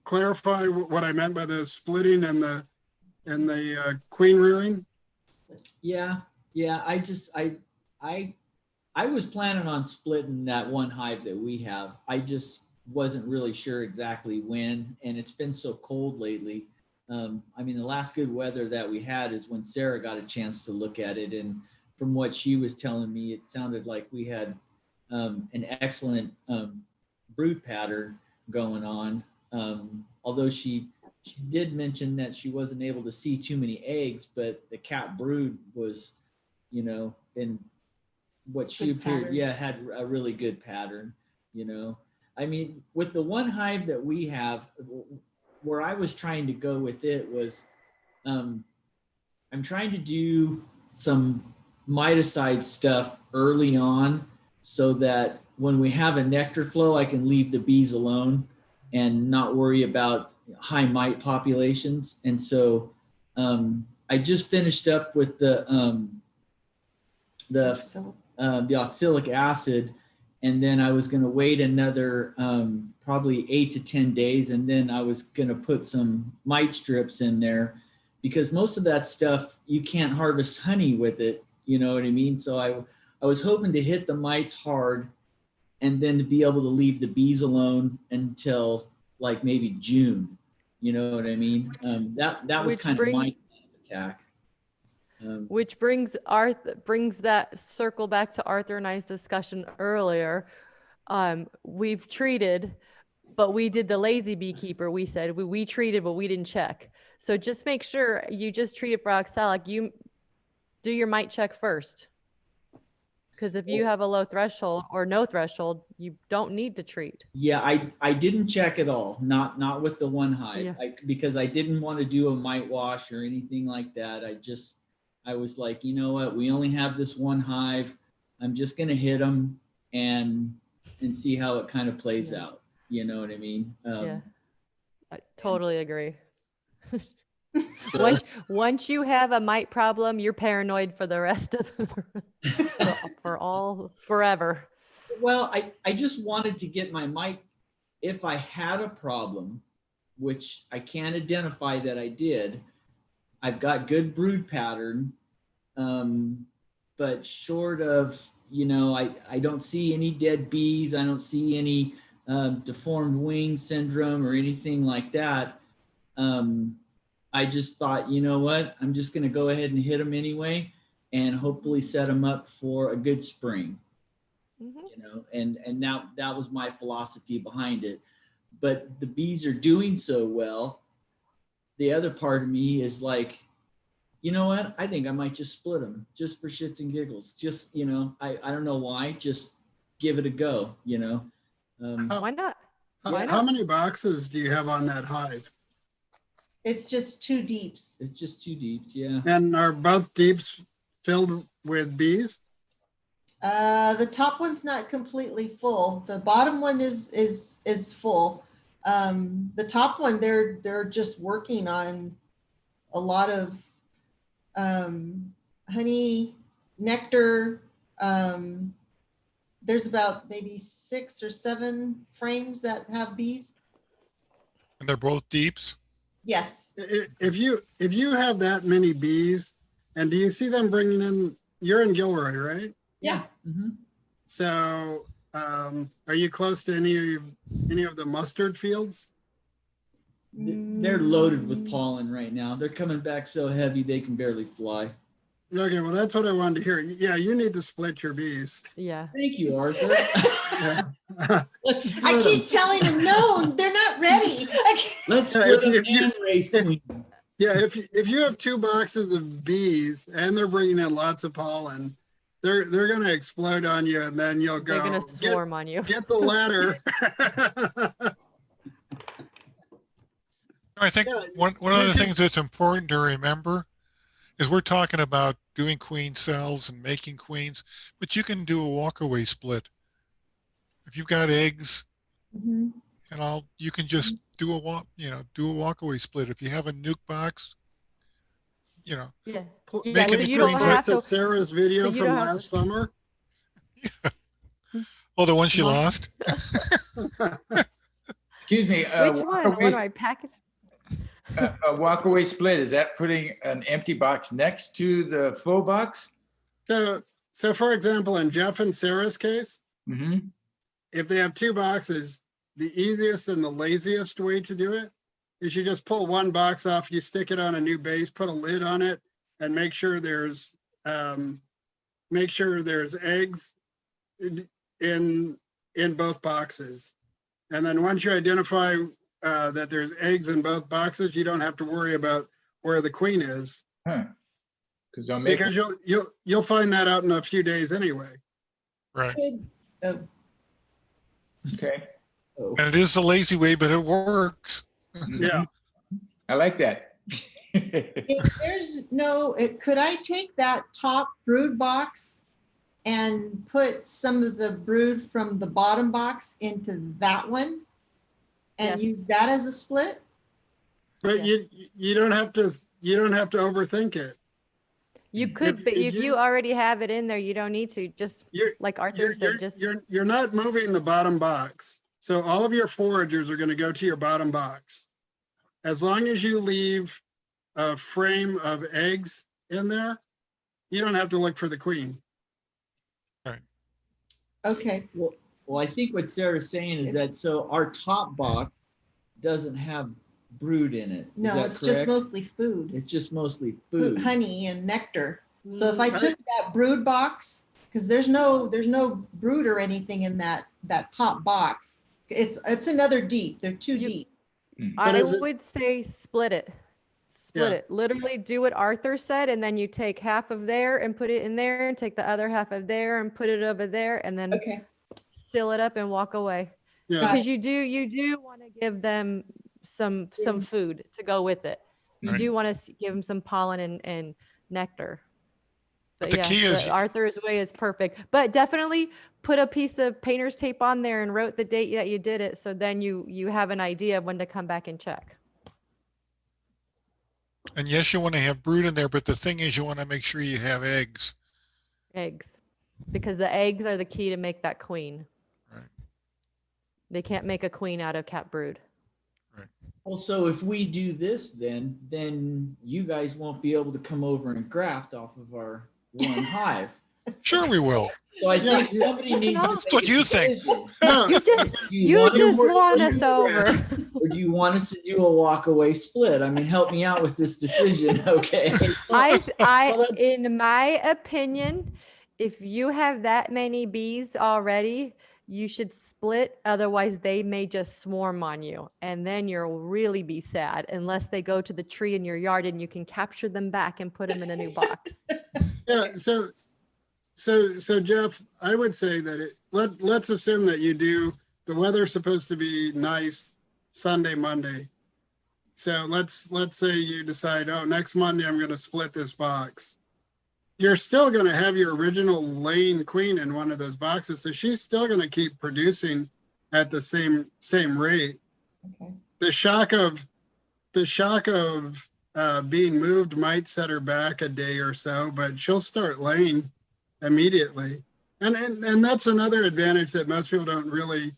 clarify what I meant by the splitting and the queen rearing? Yeah. I was planning on splitting that one hive that we have. I just wasn't really sure exactly when, and it's been so cold lately. I mean, the last good weather that we had is when Sarah got a chance to look at it, and from what she was telling me, it sounded like we had an excellent brood pattern going on. Although she did mention that she wasn't able to see too many eggs, but the cat brood was, in what she appeared, had a really good pattern, I mean, with the one hive that we have, where I was trying to go with it was, I'm trying to do some miticide stuff early on so that when we have a nectar flow, I can leave the bees alone and not worry about high mite populations. And so I just finished up with the oxalic acid, and then I was going to wait another probably 8 to 10 days, and then I was going to put some mite strips in there, because most of that stuff you can't harvest honey with it, you know what I mean? So I was hoping to hit the mites hard and then to be able to leave the bees alone until like maybe June, you know what I mean? That was kind of my attack. Which brings that circle back to Arthur and I's discussion earlier. We've treated, but we did the lazy beekeeper. We said we treated, but we didn't check. So just make sure you just treat it for oxalic. You do your mite check first. Because if you have a low threshold or no threshold, you don't need to treat. Yeah, I didn't check at all. Not with the one hive, because I didn't want to do a mite wash or anything like that. I was like, you know what? We only have this one hive. I'm just going to hit them and see how it kind of plays out. You know what I mean? I totally agree. Once you have a mite problem, you're paranoid for the rest of forever. Well, I just wanted to get my mite. If I had a problem, which I can't identify that I did, I've got good brood pattern, but short of, I don't see any dead bees. I don't see any deformed wing syndrome or anything like that. I just thought, you know what, I'm just going to go ahead and hit them anyway and hopefully set them up for a good spring. And now that was my philosophy behind it. But the bees are doing so well. The other part of me is like, you know what? I think I might just split them just for shits and giggles. Just, you know, I don't know why, just give it a go, you know? Why not? Why How not? many boxes do you have on that hive? It's just 2 deeps. It's just 2 deeps, yeah. And are both deeps filled with bees? The top one's not completely full. The bottom one is full. The top one, they're just working on a lot of honey, nectar. There's about maybe 6 or 7 frames that have bees. And they're both deeps? Yes. If you have that many bees, and do you see them bringing in, you're in Gilroy, right? Yeah. Mm-hmm. So are you close to any of the mustard fields? They're loaded with pollen right now. They're coming back so heavy they can barely fly. Okay, well, that's what I wanted to hear. Yeah, you need to split your bees. Yeah. Thank you, Arthur. Yeah. Let's I split keep 'em. telling them, no, they're not ready. Let's Yeah, split them if you- and raise queen. Yeah, if you have 2 boxes of bees and they're bringing in lots of pollen, they're going to explode on you, and then you'll go. They're gonna swarm on you. Get the ladder. I think Yeah, one of you the can- things that's important to remember is we're talking about doing queen cells and making queens, but you can do a walkaway split. If you've got eggs Mhm. and all, you can just do a walkaway split. If you have a nuke box, you know, Yeah. Make Yeah, so it you don't queens have like to. Sarah's video so you from don't have last summer. oh, the one she Mom. lost. Excuse me. Which one? The one I packaged? A walkaway split, is that putting an empty box next to the full box? So for example, in Jeff and Sarah's case, Mm-hmm. if they have 2 boxes, the easiest and the laziest way to do it is you just pull one box off, you stick it on a new base, put a lid on it, and make sure there's eggs in both boxes. And then once you identify that there's eggs in both boxes, you don't have to worry about where the queen is, Huh. Because I'll make, because you'll find that out in a few days anyway. Right. Oh, okay. Oh. And it is the lazy way, but it works. Yeah. I like that. if there's no, could I take that top brood box and put some of the brood from the bottom box into that one and Yes. use that as a split? But Yes. you don't have to overthink it. You could, If- but if if you- you already have it in there, you don't need to. Just You're like Arthur you're, said, just you're not moving the bottom box. So all of your foragers are going to go to your bottom box. As long as you leave a frame of eggs in there, you don't have to look for the queen. Okay. Well, I think what Sarah's saying is that so our top box doesn't have brood in it. Is No, that it's just correct? mostly food, It's just mostly food. honey and nectar. So if I Right. took that brood box, because there's no brood or anything in that top box. It's another deep. They're too You- deep. I is it- would say split it. Split Yeah. it. Literally do what Arthur said, and then you take half of there and put it in there, and take the other half of there and put it over there, and then Okay. seal it up and walk away. Yeah. Because you do want to give them some food to go with it. You Right. do want to give them some pollen and nectar. But the yeah, key is- Arthur's way is perfect. But definitely put a piece of painter's tape on there and wrote the date that you did it, so then you have an idea of when to come back and check. And yes, you want to have brood in there, but the thing is you want to make sure you have eggs. Eggs, because the eggs are the key to make that queen. Right. They can't make a queen out of cat brood. Also, if we do this, then you guys won't be able to come over and graft off of our one hive. Sure we will. So I think somebody needs to. That's what make a you think. decision. No, You just Do you want to just work won for us you, over. Or do you want us to do a walkaway split? I mean, help me out with this decision, okay? Well, In my opinion, if you have that many bees already, You should split, otherwise they may just swarm on you, and then you'll really be sad unless they go to the tree in your yard and you can capture them back and put them in a new box. Yeah, so Jeff, I would say that let's assume that you do, the weather's supposed to be nice Sunday, Monday. So let's say you decide, oh, next Monday I'm going to split this box. You're still going to have your original laying queen in one of those boxes, so she's still going to keep producing at the same rate. Okay. The shock of being moved might set her back a day or so, but she'll start laying immediately. And that's another advantage that most people don't really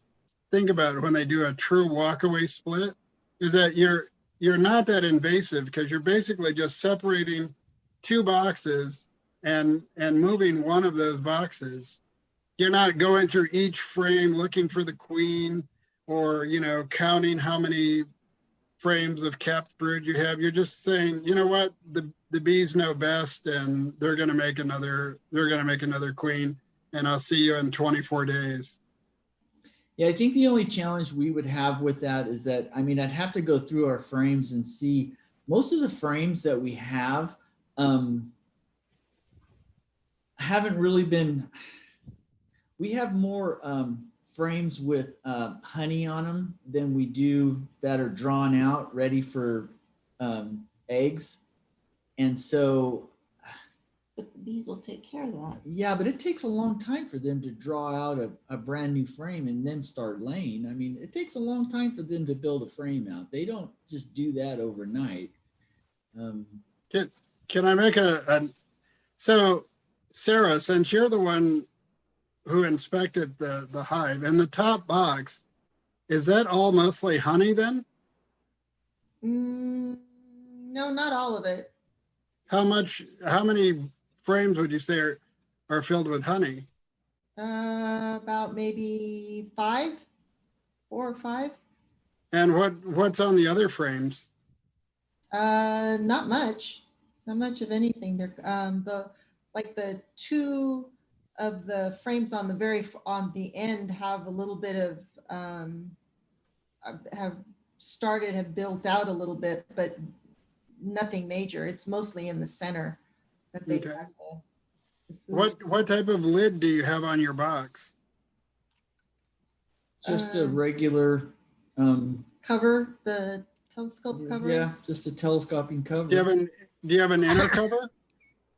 think about when they do a true walkaway split, is that you're not that invasive, because you're basically just separating two boxes and moving one of those boxes. You're not going through each frame looking for the queen, or, you know, counting how many frames of capped brood you have. You're just saying, you know what, the bees know best, and they're going to make another queen, and I'll see you in 24 days. Yeah, I think the only challenge we would have with that is that, I mean, I'd have to go through our frames and see most of the frames that we have haven't really been, we have more frames with honey on them than we do that are drawn out, ready for eggs. And so, But the bees will take care of that. yeah, but it takes a long time for them to draw out a brand new frame and then start laying. I mean, it takes a long time for them to build a frame out. They don't just do that overnight. Can I make so Sarah, since you're the one who inspected the hive, and the top box, is that all mostly honey then? No, not all of it. How many frames would you say are filled with honey? About maybe 4 or 5. And what's on the other frames? Not much of anything. They're the 2 of the frames on the end have a little bit of have built out a little bit, but nothing major. It's mostly in the center that they have the What type of lid do you have on your box? Just a regular cover, the telescope cover. Yeah, just a telescoping cover. Do you have an inner cover?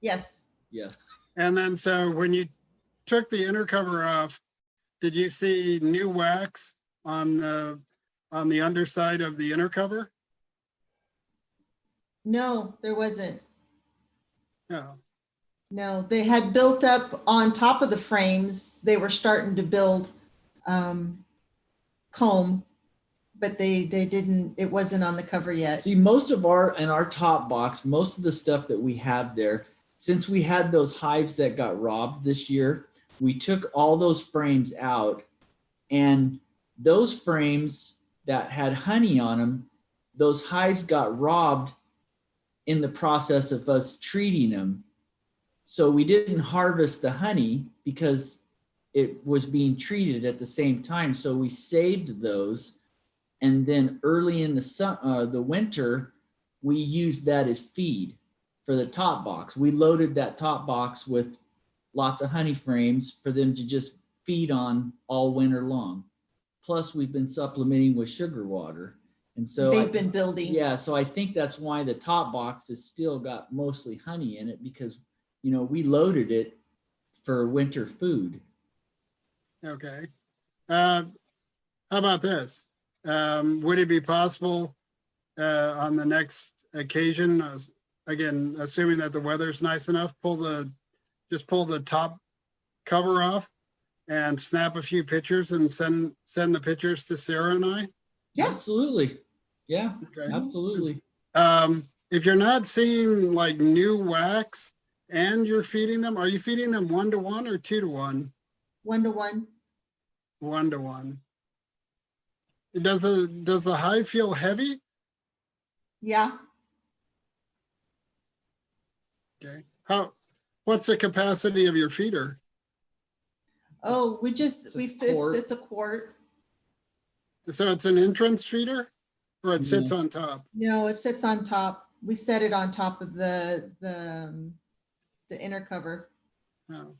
Yes. Yes. And then, so when you took the inner cover off, did you see new wax on the underside of the inner cover? No, there wasn't. No. No, they had built up on top of the frames. They were starting to build comb, but they didn't, it wasn't on the cover yet. See, most of our top box, most of the stuff that we have there, since we had those hives that got robbed this year, we took all those frames out, and those frames that had honey on them, those hives got robbed in the process of us treating them. So we didn't harvest the honey because it was being treated at the same time. So we saved those. And then early in the winter, we used that as feed for the top box. We loaded that top box with lots of honey frames for them to just feed on all winter long. Plus, we've been supplementing with sugar water. And so they've been building. Yeah, so I think that's why the top box has still got mostly honey in it, because, you know, we loaded it for winter food. Okay. How about this? Would it be possible on the next occasion, again, assuming that the weather's nice enough, just pull the top cover off and snap a few pictures and send the pictures to Sarah and I? Yeah, absolutely. Yeah, Okay. absolutely. If you're not seeing like new wax and you're feeding them, are you feeding them 1-to-1 or 2-to-1? 1-to-1. 1-to-1. Does the hive feel heavy? Yeah. Okay. What's the capacity of your feeder? Oh, It's a quart. it's a quart. So it's an entrance feeder or it sits Yeah. on top? No, it sits on top. We set it on top of the inner cover. Oh.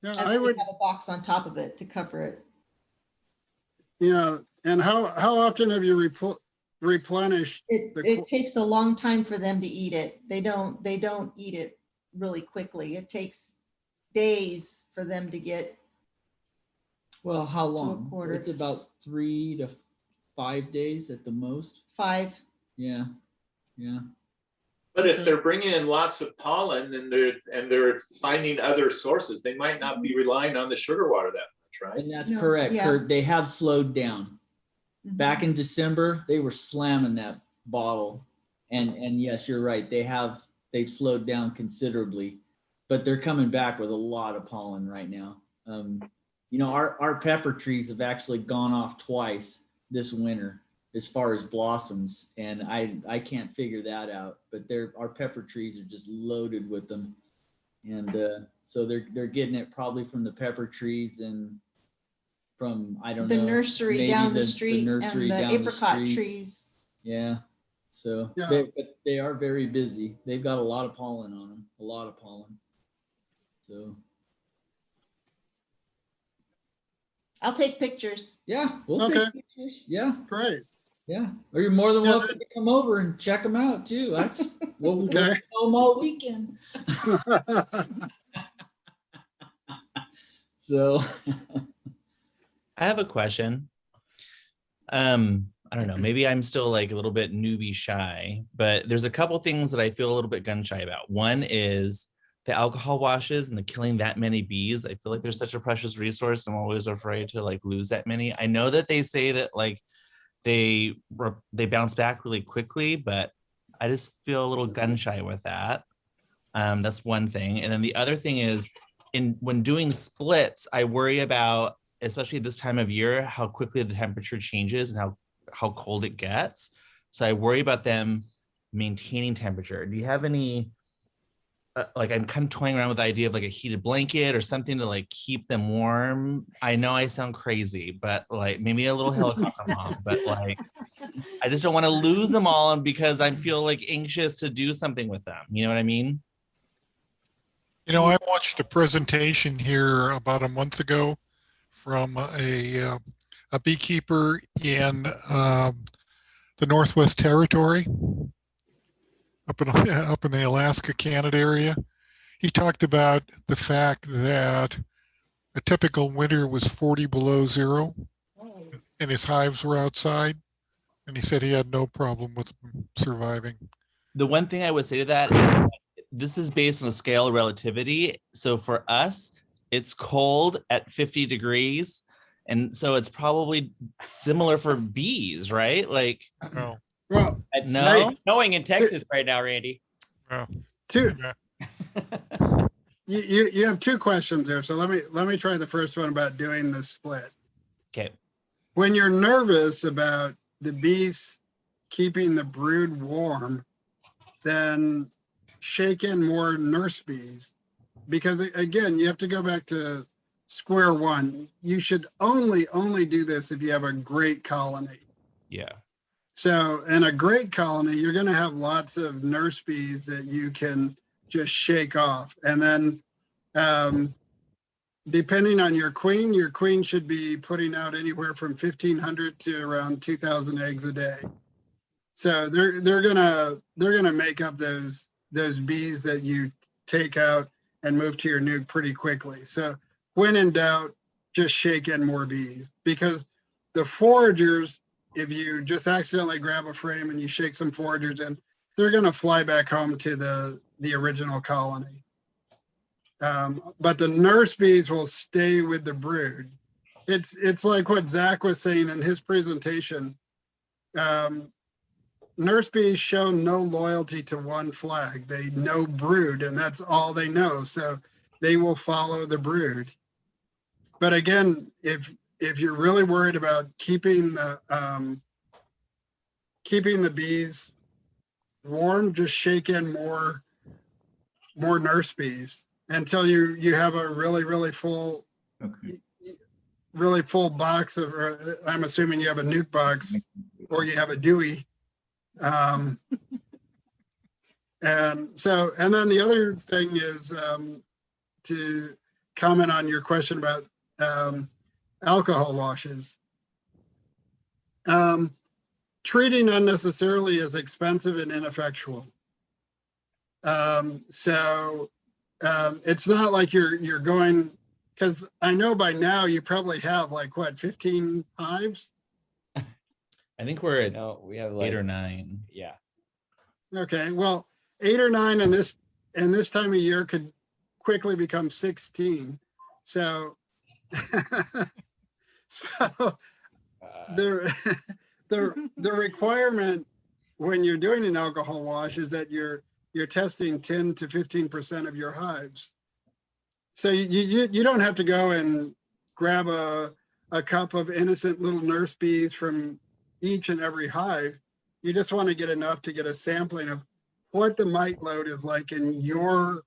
Yeah, And I then we would, have a box on top of it to cover it. yeah. And how often have you replenished the, It takes a long time for them to eat it. They don't eat it really quickly. It takes days for them to get. Well, how a long? quarter. It's about 3 to 5 days at the most. 5. Yeah. Yeah. But if they're bringing in lots of pollen and they're finding other sources, they might not be relying on the sugar water that much, right? And that's No, correct, yeah. Kurt. They have slowed down. Mhm. Back in December, they were slamming that bottle. And yes, you're right. They've slowed down considerably, but they're coming back with a lot of pollen right now. You know, our pepper trees have actually gone off twice this winter as far as blossoms, and I can't figure that out. But our pepper trees are just loaded with them, and so they're getting it probably from the pepper trees and from I don't The know nursery maybe down the street nursery and the down apricot streets. trees. Yeah, so Yeah. but they are very busy. They've got a lot of pollen on them, a lot of pollen. So I'll take pictures. yeah, we'll Okay. take pictures. Yeah. great. Yeah, or you're more than Yeah, welcome to come over and check them out too. That's we'll Okay. know them all weekend. So I have a question. I don't know, maybe I'm still like a little bit newbie shy, but there's a couple things that I feel a little bit gun shy about. One is the alcohol washes and the killing that many bees. I feel like there's such a precious resource. I'm always afraid to like lose that many. I know that they say that like they bounce back really quickly, but I just feel a little gun shy with that. That's one thing. And then the other thing is when doing splits, I worry about, especially this time of year, how quickly the temperature changes and how cold it gets. So I worry about them maintaining temperature. Do you have any, like I'm kind of toying around with the idea of like a heated blanket or something to like keep them warm. I know I sound crazy, but like maybe a little helicopter mom, but like, I just don't want to lose them all because I feel like anxious to do something with them. You know what I mean? You know, I watched a presentation here about a month ago from a beekeeper in the Northwest Territory, up in the Alaska, Canada area. He talked about the fact that a typical winter was 40 below zero, and his hives were outside, and he said he had no problem with them surviving. The one thing I would say to that is this is based on a scale of relativity. So for us, it's cold at 50 degrees. And so it's probably similar for bees, right? Like, No, Well, It's No? snowing in Texas right now, Randy. no. two, Yeah. you have two questions there. So let me try the first one about doing the split. okay. When you're nervous about the bees keeping the brood warm, then shake in more nurse bees, because again, you have to go back to square one. You should only do this if you have a great colony. Yeah. So in a great colony, you're going to have lots of nurse bees that you can just shake off. And then depending on your queen should be putting out anywhere from 1,500 to around 2,000 eggs a day. So they're gonna make up those bees that you take out and move to your nuke pretty quickly. So when in doubt, just shake in more bees, because the foragers, if you just accidentally grab a frame and you shake some foragers in, they're gonna fly back home to the original colony. But the nurse bees will stay with the brood. It's like what Zach was saying in his presentation. Nurse bees show no loyalty to one flag. They know brood, and that's all they know. So they will follow the brood. But again, if you're really worried about keeping the bees warm, just shake in more nurse bees until you have a really full Okay. really full box of, or I'm assuming you have a nuke box or you have a Dewey. And so, and then the other thing is to comment on your question about alcohol washes. Treating unnecessarily is expensive and ineffectual. It's not like you're going, because I know by now you probably have like what, 15 hives? I think we're at No, we have 8 like, or 9. yeah. Okay, well, 8 or 9 in this time of year could quickly become 16. So, so the requirement when you're doing an alcohol wash is that you're testing 10 to 15% of your hives. So you don't have to go and grab a cup of innocent little nurse bees from each and every hive. You just want to get enough to get a sampling of what the mite load is like in your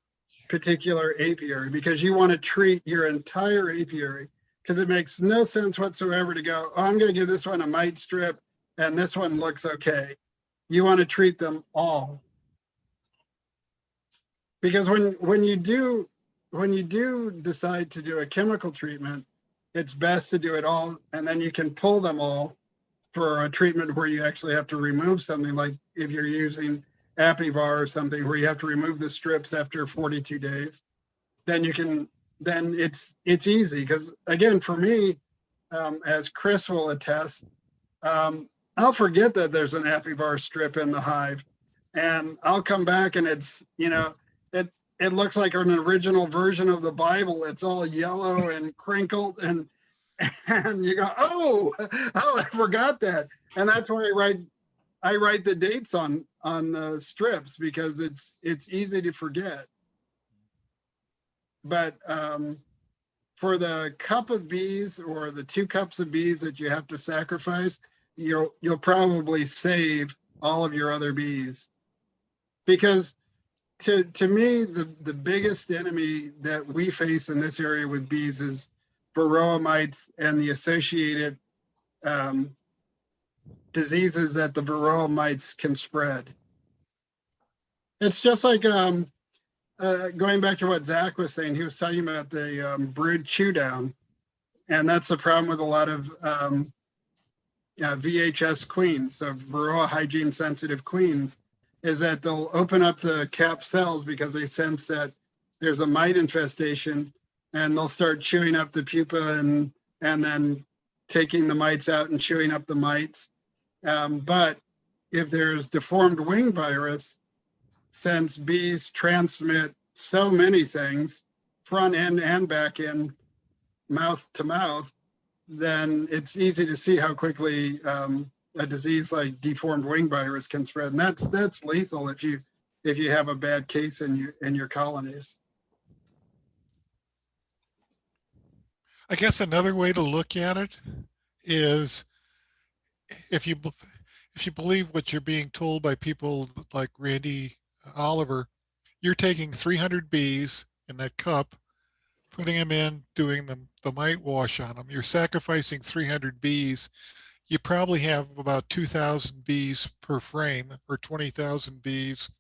particular apiary, because you want to treat your entire apiary, because it makes no sense whatsoever to go, oh, I'm going to give this one a mite strip and this one looks okay. You want to treat them all. Because when you do decide to do a chemical treatment, it's best to do it all, and then you can pull them all for a treatment where you actually have to remove something, like if you're using Apivar or something where you have to remove the strips after 42 days, then it's easy. Because again, for me, as Chris will attest, I'll forget that there's an Apivar strip in the hive, and I'll come back and it's, it looks like an original version of the Bible. It's all yellow and crinkled, and you go, oh, I forgot that. And that's why I write the dates on the strips, because it's easy to forget. But for the cup of bees or the 2 cups of bees that you have to sacrifice, you'll probably save all of your other bees. Because to me, the biggest enemy that we face in this area with bees is varroa mites and the associated diseases that the varroa mites can spread. It's just like going back to what Zach was saying. He was talking about the brood chew down, and that's the problem with a lot of VHS queens, so varroa hygiene sensitive queens, is that they'll open up the cap cells because they sense that there's a mite infestation, and they'll start chewing up the pupa and then taking the mites out and chewing up the mites. But if there's deformed wing virus, since bees transmit so many things, front end and back end, mouth to mouth, then it's easy to see how quickly a disease like deformed wing virus can spread, and that's lethal if you have a bad case in your colonies. I guess another way to look at it is, if you believe what you're being told by people like Randy Oliver, you're taking 300 bees in that cup, putting them in, doing the mite wash on them. You're sacrificing 300 bees. You probably have about 2,000 bees per frame, or 20,000 bees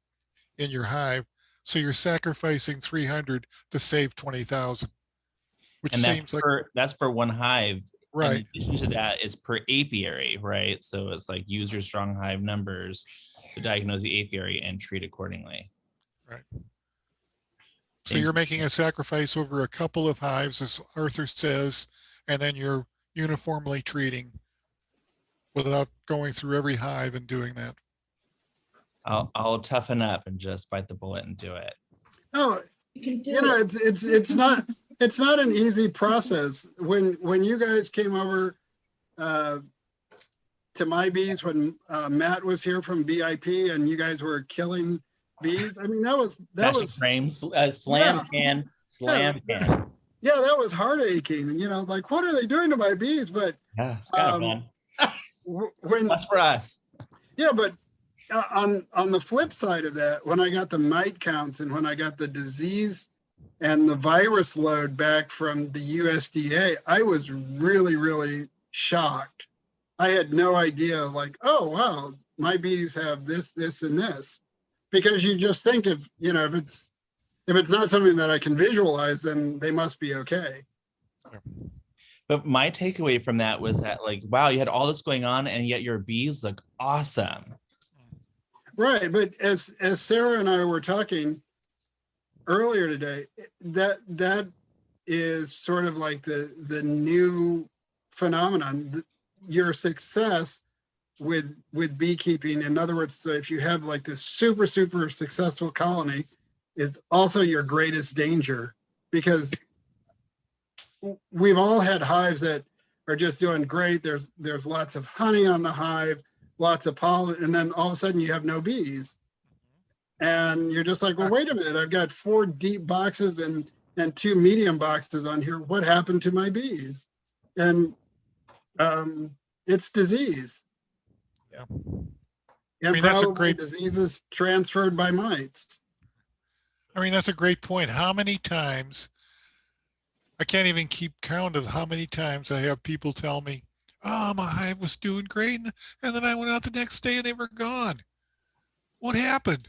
in your hive. So you're sacrificing 300 to save 20,000, which And seems like that's for one hive. right. In addition to that is per apiary, right? So it's like use your strong hive numbers to diagnose the apiary and treat accordingly. Right. So you're making a sacrifice over a couple of hives, as Arthur says, and then you're uniformly treating without going through every hive and doing that. I'll toughen up and just bite the bullet and do it. Oh, it's not an easy process. When you guys came over to my bees, when Matt was here from BIP and you guys were killing bees, I mean, that was frames, slam can. Yeah, that was heart aching. Like, what are they doing to my bees? But yeah, it's kind of fun. That's for us. Yeah, but on the flip side of that, when I got the mite counts and when I got the disease And the virus load back from the USDA, I was really, really shocked. I had no idea, like, oh, wow, my bees have this, this, and this. Because you just think if, you know, if it's not something that I can visualize, then they must be okay. But my takeaway from that was that, like, wow, you had all this going on and yet your bees look awesome. Right. But as Sarah and I were talking earlier today, that is sort of like the new phenomenon. Your success with beekeeping, in other words, so if you have like this super successful colony, is also your greatest danger, because we've all had hives that are just doing great. There's lots of honey on the hive, lots of pollen, and then all of a sudden you have no bees. And you're just like, well, wait a minute, I've got 4 deep boxes and 2 medium boxes on here. What happened to my bees? And it's disease. Yeah. And I mean, that's a probably great diseases transferred by mites. I mean, that's a great point. How many times, I can't even keep count of how many times I have people tell me, oh, my hive was doing great, and then I went out the next day and they were gone. What happened?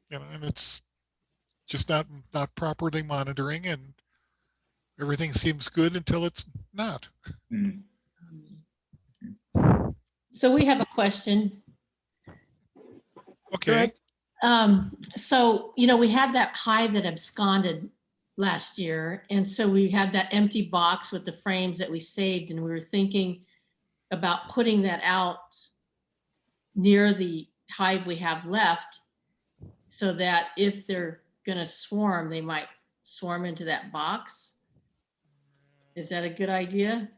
You know, and it's just not properly monitoring, and everything seems good until it's not. Hmm. So we have a question. Okay. So, you know, we had that hive that absconded last year. And so we had that empty box with the frames that we saved, and we were thinking about putting that out near the hive we have left, so that if they're gonna swarm, they might swarm into that box. Is that a good idea?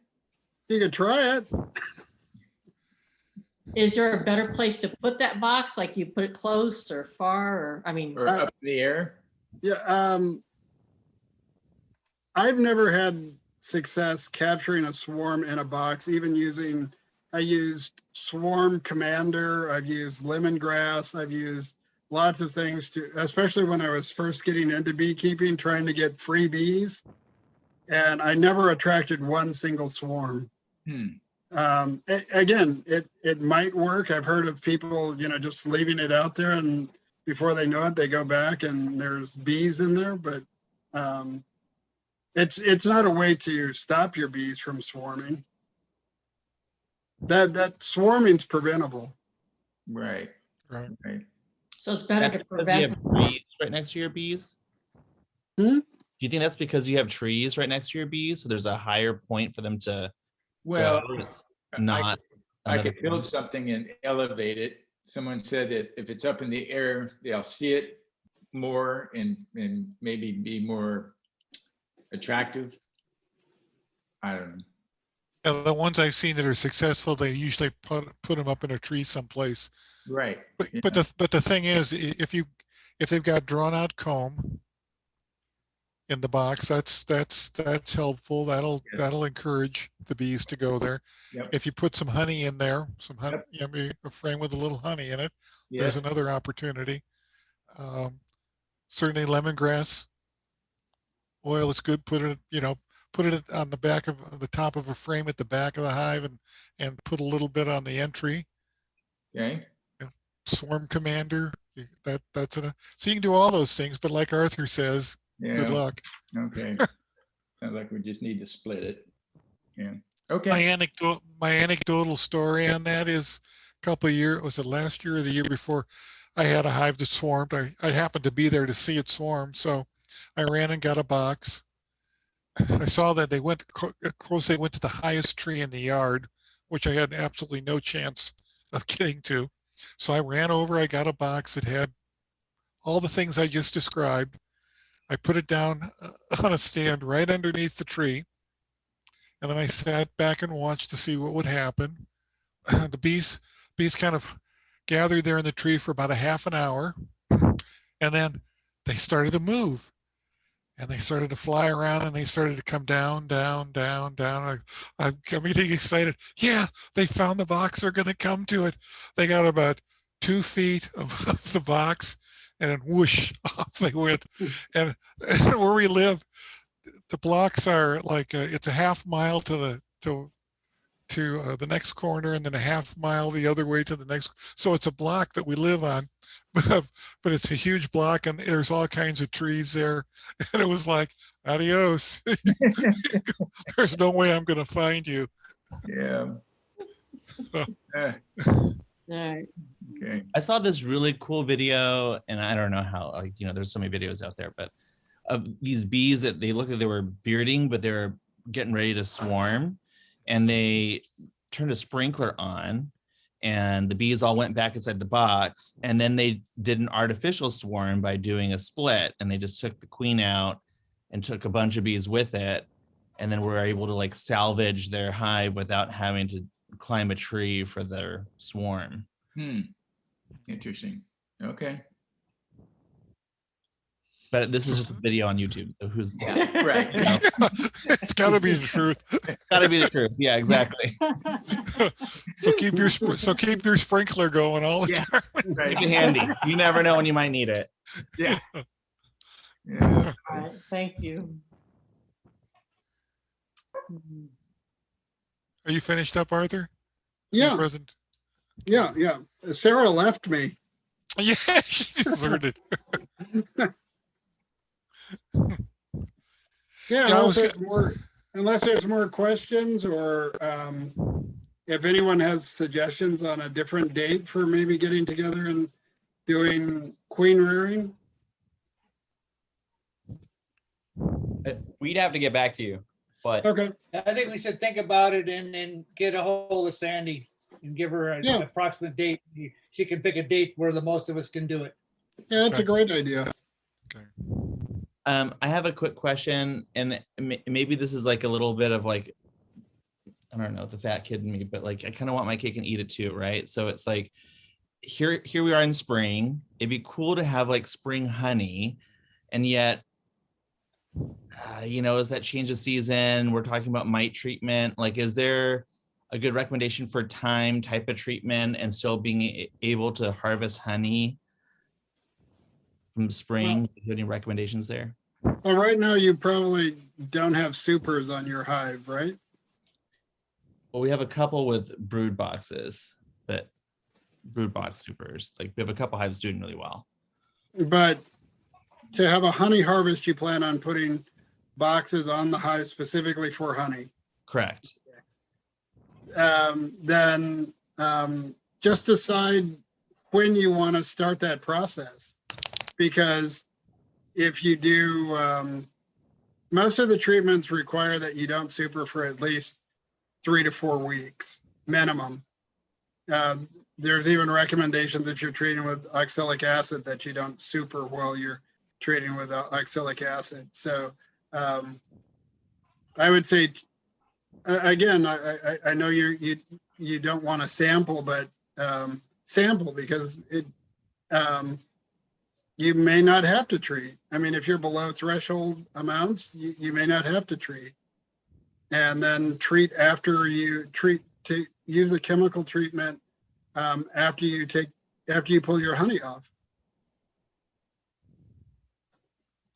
You could try it. Is there a better place to put that box? Like you put it close or far, or, I mean, Or up in the air? Yeah. I've never had success capturing a swarm in a box, even I used Swarm Commander, I've used lemongrass, I've used lots of things especially when I was first getting into beekeeping, trying to get free bees. And I never attracted one single swarm. Again, it might work. I've heard of people, you know, just leaving it out there, and before they know it, they go back and there's bees in there. But it's not a way to stop your bees from swarming. That swarming's preventable. Right. Right. so it's better to Because you prevent. have trees right next to your bees? Do you think that's because you have trees right next to your bees, so there's a higher point for them to Well, go? It's not. I another could build point? something and elevate it. Someone said that if it's up in the air, they'll see it more and maybe be more attractive. I don't know. And the ones I've seen that are successful, they usually put them up in a tree someplace. Right. But the thing is, if they've got drawn out comb in the box, that's helpful. That'll encourage the bees to go there. Yep. If you put some honey in there, some honey, you know, a frame with a little honey in it, there's Yes. another opportunity. Certainly lemongrass oil is good. Put it on the back of the top of a frame at the back of the hive, and put a little bit on the entry. Okay. Swarm Commander, that's so you can do all those things, but like Arthur says, good Yeah. luck. Okay. Sounds like we just need to split it. Yeah. Okay. My anecdotal story on that is a couple of years, was it last year or the year before? I had a hive that swarmed. I happened to be there to see it swarm, so I ran and got a box. I saw that they went to the highest tree in the yard, which I had absolutely no chance of getting to. So I ran over, I got a box that had all the things I just described. I put it down on a stand right underneath the tree. And then I sat back and watched to see what would happen. The bees kind of gathered there in the tree for about a half an hour. And then they started to move. And they started to fly around, and they started to come down, down, down, down. I'm getting excited. Yeah, they found the box. They're going to come to it. They got about 2 feet of the box, and then whoosh off they went. And where we live, the blocks are like, it's a half mile to the next corner and then a half mile the other way to the next. So it's a block that we live on, but it's a huge block and there's all kinds of trees there. And it was like, adios. There's no way I'm going to find you. Yeah. Eh, Right. okay. I saw this really cool video, and I don't know how, like, there's so many videos out there, but of these bees that they looked like they were bearding, but they were getting ready to swarm, and they turned a sprinkler on, and the bees all went back inside the box, and then they did an artificial swarm by doing a split, and they just took the queen out and took a bunch of bees with it, and then were able to like salvage their hive without having to climb a tree for their swarm. Interesting. Okay. But this is just a video on YouTube, so who's Yeah, right. It's got to be the truth. gotta be the truth? Yeah, exactly. So keep your sprinkler going all the Yeah. time. Right. Keep it handy. You never know when you might need it. Yeah. Yeah. All right, thank you. Are you finished up, Arthur? Yeah, Present. yeah. Sarah left me. Yeah, she deserted. Yeah, I was unless there's more questions or if anyone has suggestions on a different date for maybe getting together and doing queen rearing. We'd have to get back to you, but Okay, I think we should think about it and then get a hold of Sandy and give her an Yeah. approximate date. She can pick a date where the most of us can do it. yeah, that's a Okay. great idea. Okay. I have a quick question, and maybe this is like a little bit of like, I don't know, the fat kid in me, but like I kind of want my cake and eat it too, right? So it's like here we are in spring. It'd be cool to have like spring honey, and yet, as that change of season, we're talking about mite treatment. Like, is there a good recommendation for time, type of treatment, and still being able to harvest honey from spring? Do you have any recommendations there? Well, right now you probably don't have supers on your hive, right? Well, we have a couple with brood boxes, but brood box supers. Like we have a couple hives doing really well. But to have a honey harvest, you plan on putting boxes on the hive specifically for honey. Correct. Then just decide when you want to start that process. Because if you do, most of the treatments require that you don't super for at least 3 to 4 weeks minimum. There's even recommendations if you're treating with oxalic acid that you don't super while you're treating with oxalic acid. So I would say, again, I know you don't want to sample, but sample because you may not have to treat. I mean, if you're below threshold amounts, you may not have to treat. And then treat after you treat, to use a chemical treatment after you pull your honey off.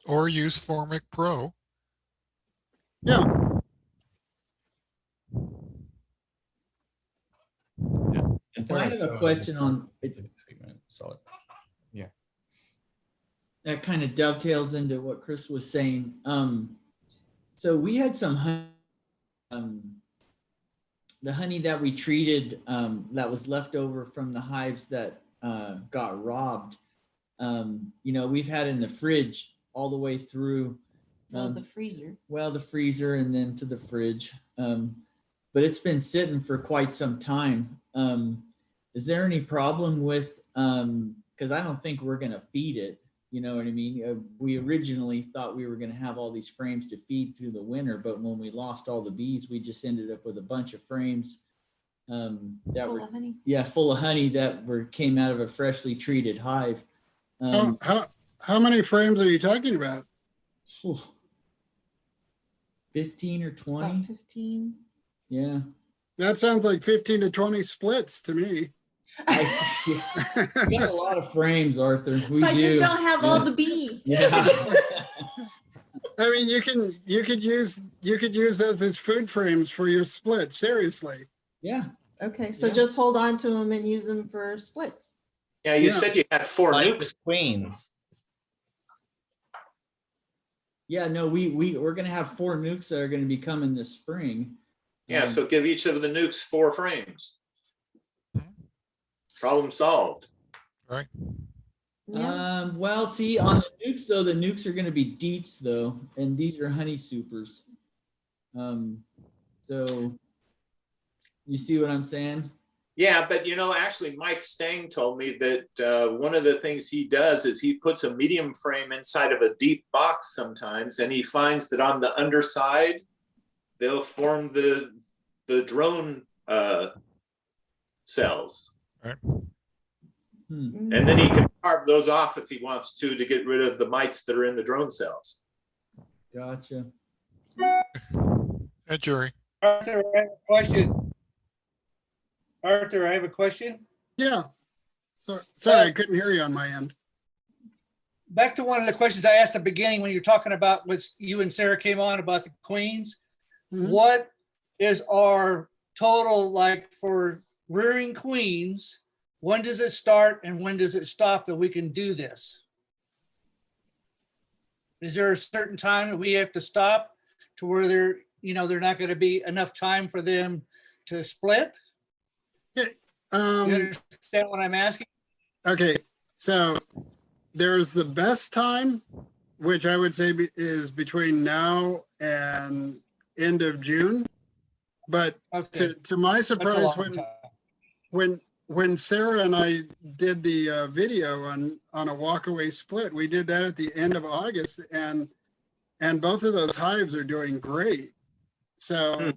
Or use Formic Pro. Yeah. I have a question on it. Solid. That kind of dovetails into what Chris was saying. So we had some honey, the honey that we treated that was left over from the hives that got robbed. We've had in the fridge all the way through. The freezer. Well, the freezer and then to the fridge. But it's been sitting for quite some time. Is there any problem with, because I don't think we're going to feed it. You know what I mean? We originally thought we were going to have all these frames to feed through the winter, but when we lost all the bees, we just ended up with a bunch of frames that Full were of honey. full of honey that came out of a freshly treated hive. How many frames are you talking about? 15 or 20. About 15. Yeah. That sounds like 15 to 20 splits to me. We got a lot of frames, Arthur. We I do. just don't have all the bees. Yeah. I mean, you could use those as food frames for your split. Seriously. Yeah. Okay, so Yeah. just hold on to them and use them for splits. Yeah, you Yeah. said you had 4 Like nukes. the queens. Yeah, no, we're gonna have 4 nukes that are gonna be coming this spring. Yeah, so give each of the nukes 4 frames. Problem solved. Right. Yeah. Well, see, on the nukes though, the nukes are gonna be deeps though, and these are honey supers. So you see what I'm saying? Yeah, but actually Mike Stang told me that one of the things he does is he puts a medium frame inside of a deep box sometimes, and he finds that on the underside, they'll form the drone cells. Right. Hmm. And then he can carve those off if he wants to get rid of the mites that are in the drone cells. Gotcha. Hey, Jerry. Arthur, I have a question. Arthur, I have a question. Yeah. Sorry, I couldn't hear you on my end. Back to one of the questions I asked at the beginning when you were talking about what you and Sarah came on about the queens. Mhm. What is our total like for rearing queens? When does it start and when does it stop that we can do this? Is there a certain time that we have to stop to where they're not going to be enough time for them to split? Yeah, You understand what I'm asking? okay, so there's the best time, which I would say is between now and end of June. But Okay. to my That's a surprise, long time. when Sarah and I did the video on a walkaway split, we did that at the end of August, and both of those hives are doing great. So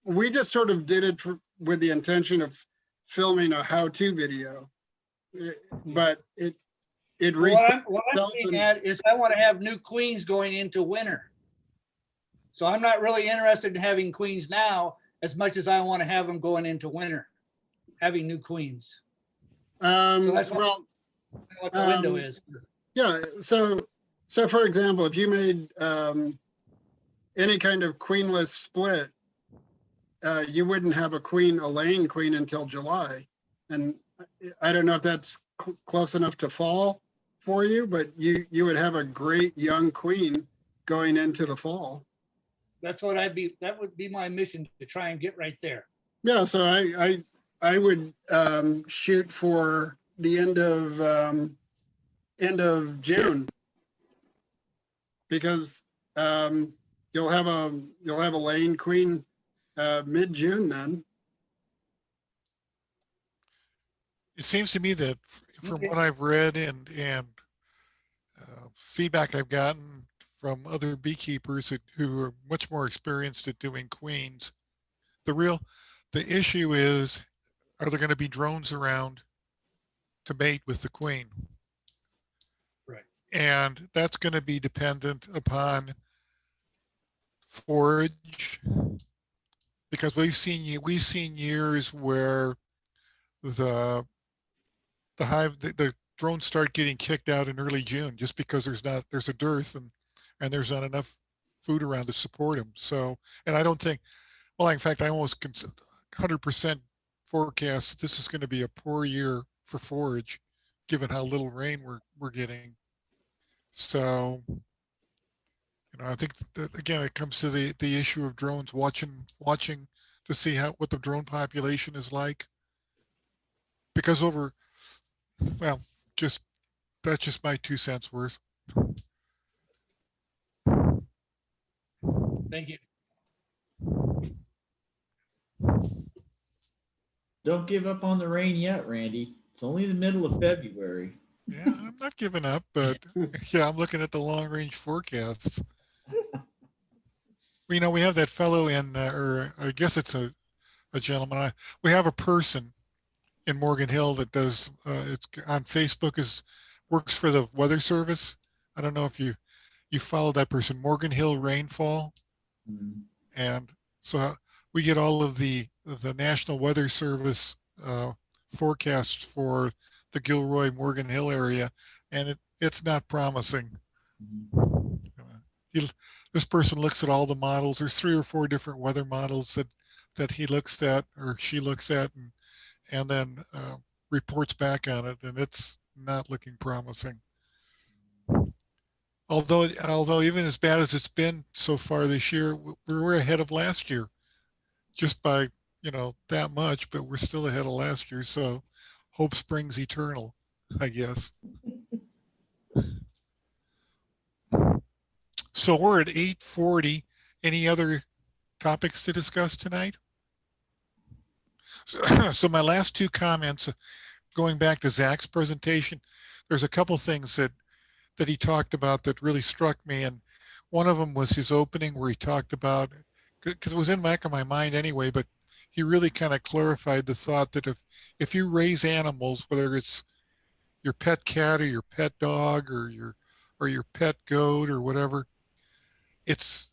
we just sort of did it with the intention of filming a how-to video, but it What I'm getting at is I want to have new queens going into winter. So I'm not really interested in having queens now as much as I want to have them going into winter, having new queens. So that's what the window is. Yeah. So for example, if you made any kind of queenless split, you wouldn't have a laying queen until July. And I don't know if that's close enough to fall for you, but you would have a great young queen going into the fall. That would be my mission, to try and get right there. Yeah. So I would shoot for the end of June, because you'll have a laying queen mid-June then. It seems to me that from what I've read and feedback I've gotten from other beekeepers who are much more experienced at doing queens, the issue is, are there going to be drones around to mate with the queen? Right. And that's going to be dependent upon forage, because we've seen years where the drones start getting kicked out in early June just because there's a dearth and there's not enough food around to support them. So, and I don't think, well, in fact, I almost 100% forecast this is going to be a poor year for forage, given how little rain we're getting. So, I think that, again, it comes to the issue of drones, watching to see what the drone population is like, because that's just my 2 cents worth. Thank you. Don't give up on the rain yet, Randy. It's only the middle of February. Yeah, I'm not giving up, but yeah, I'm looking at the long range forecasts. We have that fellow or I guess it's a gentleman. We have a person in Morgan Hill that does, it's on Facebook, works for the Weather Service. I don't know if you follow that person, Morgan Hill Rainfall. Mm-hmm. And so we get all of the National Weather Service forecasts for the Gilroy Morgan Hill area, and it's not promising. This person looks at all the models. There's 3 or 4 different weather models that he looks at or she looks at, and then reports back on it, and it's not looking promising. Although even as bad as it's been so far this year, we're ahead of last year, just by that much, but we're still ahead of last year. So hope springs eternal, I guess. So we're at 8:40. Any other topics to discuss tonight? So my last 2 comments, going back to Zach's presentation, there's a couple things that he talked about that really struck me. And one of them was his opening where he talked about, because it was in the back of my mind anyway, but he really kind of clarified the thought that if you raise animals, whether it's your pet cat or your pet dog or your pet goat or whatever, it's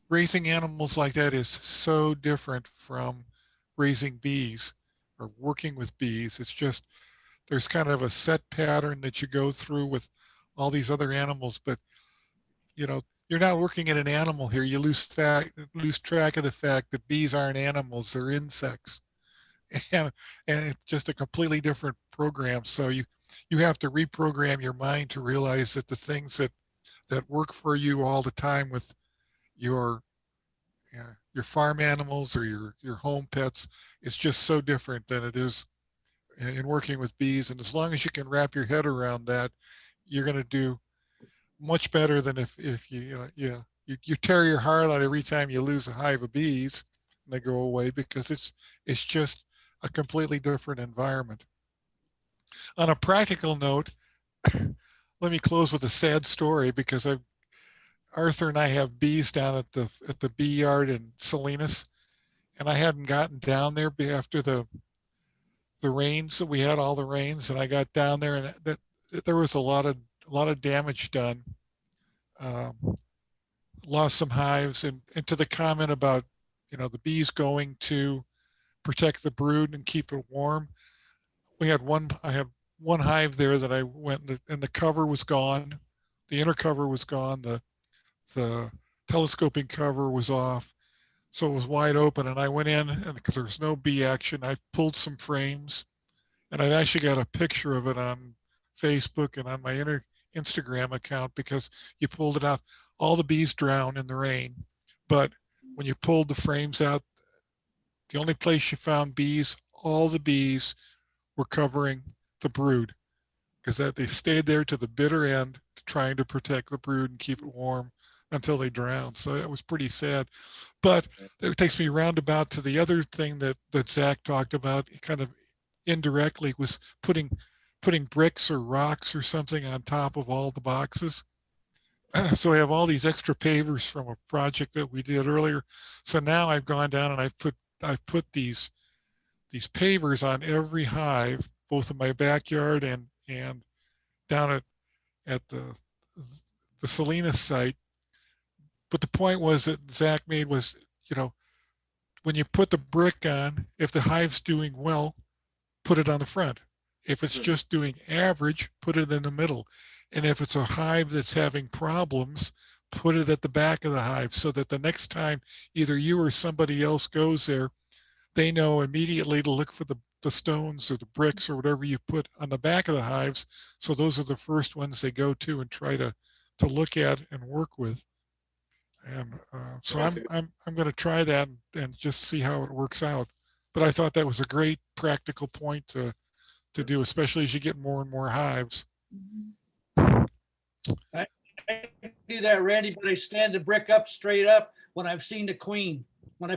raising animals like that is so different from raising bees or working with bees. It's just, there's kind of a set pattern that you go through with all these other animals, but you're not working at an animal here. You lose track of the fact that bees aren't animals, they're insects. And it's just a completely different program. So you have to reprogram your mind to realize that the things that work for you all the time with your farm animals or your home pets is just so different than it is in working with bees. And as long as you can wrap your head around that, you're going to do much better than if you tear your heart out every time you lose a hive of bees and they go away, because it's just a completely different environment. On a practical note, let me close with a sad story, because Arthur and I have bees down at the bee yard in Salinas, and I hadn't gotten down there after the rains. So we had all the rains, and I got down there, and there was a lot of damage done. Lost some hives, and to the comment about the bees going to protect the brood and keep it warm. I have one hive there that I went, and the cover was gone. The inner cover was gone. The telescoping cover was off. So it was wide open, and I went in, and because there was no bee action, I pulled some frames, and I've actually got a picture of it on Facebook and on my Instagram account, because you pulled it out. All the bees drowned in the rain, but when you pulled the frames out, the only place you found bees, all the bees were covering the brood, because they stayed there to the bitter end, trying to protect the brood and keep it warm until they drowned. So it was pretty sad. But it takes me roundabout to the other thing that Zach talked about, kind of indirectly, was putting bricks or rocks or something on top of all the boxes. So I have all these extra pavers from a project that we did earlier. So now I've gone down and I've put these pavers on every hive, both in my backyard and down at the Salinas site. But the point was that Zach made was, when you put the brick on, if the hive's doing well, put it on the front. If it's just doing average, put it in the middle. And if it's a hive that's having problems, put it at the back of the hive, so that the next time either you or somebody else goes there, they know immediately to look for the stones or the bricks or whatever you put on the back of the hives. So those are the first ones they go to and try to look at and work with. And so I'm going to try that and just see how it works out. But I thought that was a great practical point to do, especially as you get more and more hives. I do that, Randy, but I stand the brick up straight up when I've seen the queen. When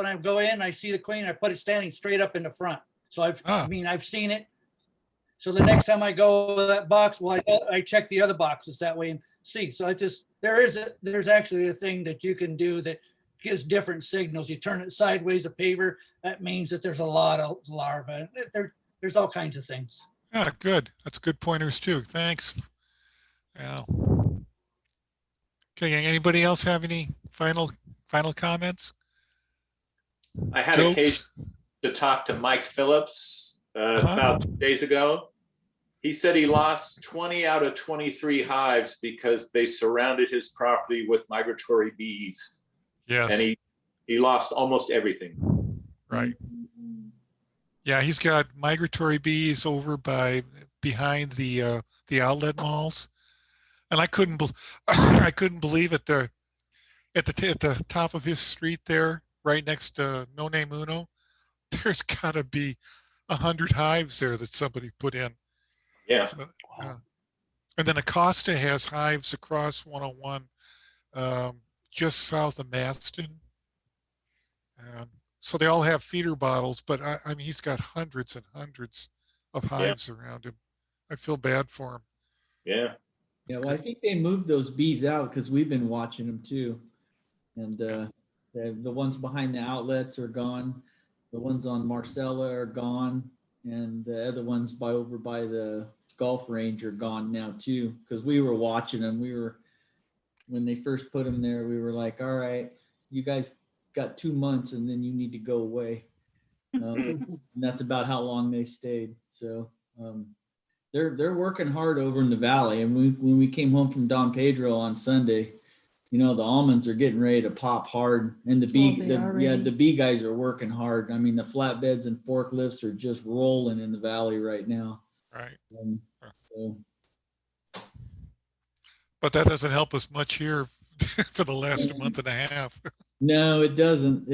I go in, I see the queen, I put it standing straight up in the front. So I've seen it. So the next time I go to that box, well, I check the other boxes that way and see. So there's actually a thing that you can do that gives different signals. You turn it sideways, a paver, that means that there's a lot of larvae. There's all kinds of things. Yeah, good. That's good pointers too. Thanks. Yeah. Okay. Anybody else have any final comments? I had a case. to talk to Mike Phillips Uh-huh. about 2 days ago. He said he lost 20 out of 23 hives because they surrounded his property with migratory bees. Yes. And he lost almost everything. Right. Yeah, he's got migratory bees over behind the outlet malls, and I couldn't believe it. There at the top of his street there, right next to No Name Uno, there's got to be 100 hives there that somebody put in. Yeah. So, and then Acosta has hives across 101, just south of Maston. So they all have feeder bottles, but I mean, he's got hundreds and hundreds of hives around him. I feel bad for him. Yeah. Yeah, well, I think they moved those bees out because we've been watching them too. And the ones behind the outlets are gone. The ones on Marcella are gone. And the other ones over by the golf range are gone now too. Because we were watching them. When they first put them there, we were like, all right, you guys got 2 months and then you need to go away. And that's about how long they stayed. So they're working hard over in the valley. And when we came home from Don Pedro on Sunday, you know, the almonds are getting ready to pop hard, and the bee guys are working hard. I mean, the flatbeds and forklifts are just rolling in the valley right now. Right. So. But that doesn't help us much here for the last month and a half. No, it doesn't.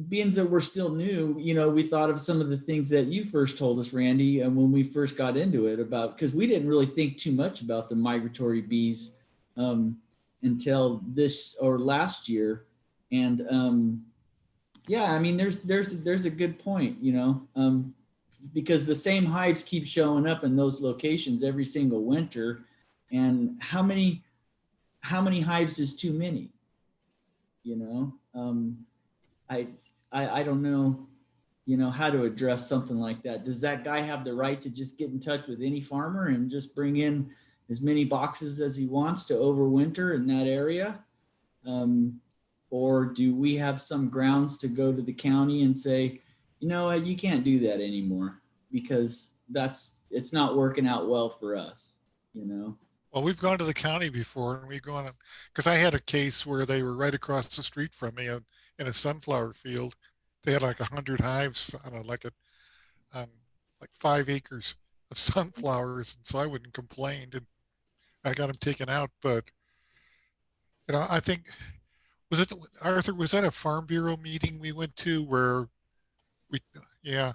Being that we're still new, you know, we thought of some of the things that you first told us, Randy, and when we first got into it because we didn't really think too much about the migratory bees until this or last year. And I mean, there's a good point, you know, because the same hives keep showing up in those locations every single winter. And how many hives is too many? You know, I don't know, you know, how to address something like that. Does that guy have the right to just get in touch with any farmer and just bring in as many boxes as he wants to overwinter in that area? Or do we have some grounds to go to the county and say, you know, you can't do that anymore because it's not working out well for us, you know? Well, we've gone to the county before, and we've gone because I had a case where they were right across the street from me in a sunflower field. They had like 100 hives on like 5 acres of sunflowers, and so I wouldn't complain, and I got them taken out. But you know, I think Arthur? Was that a Farm Bureau meeting we went to where yeah.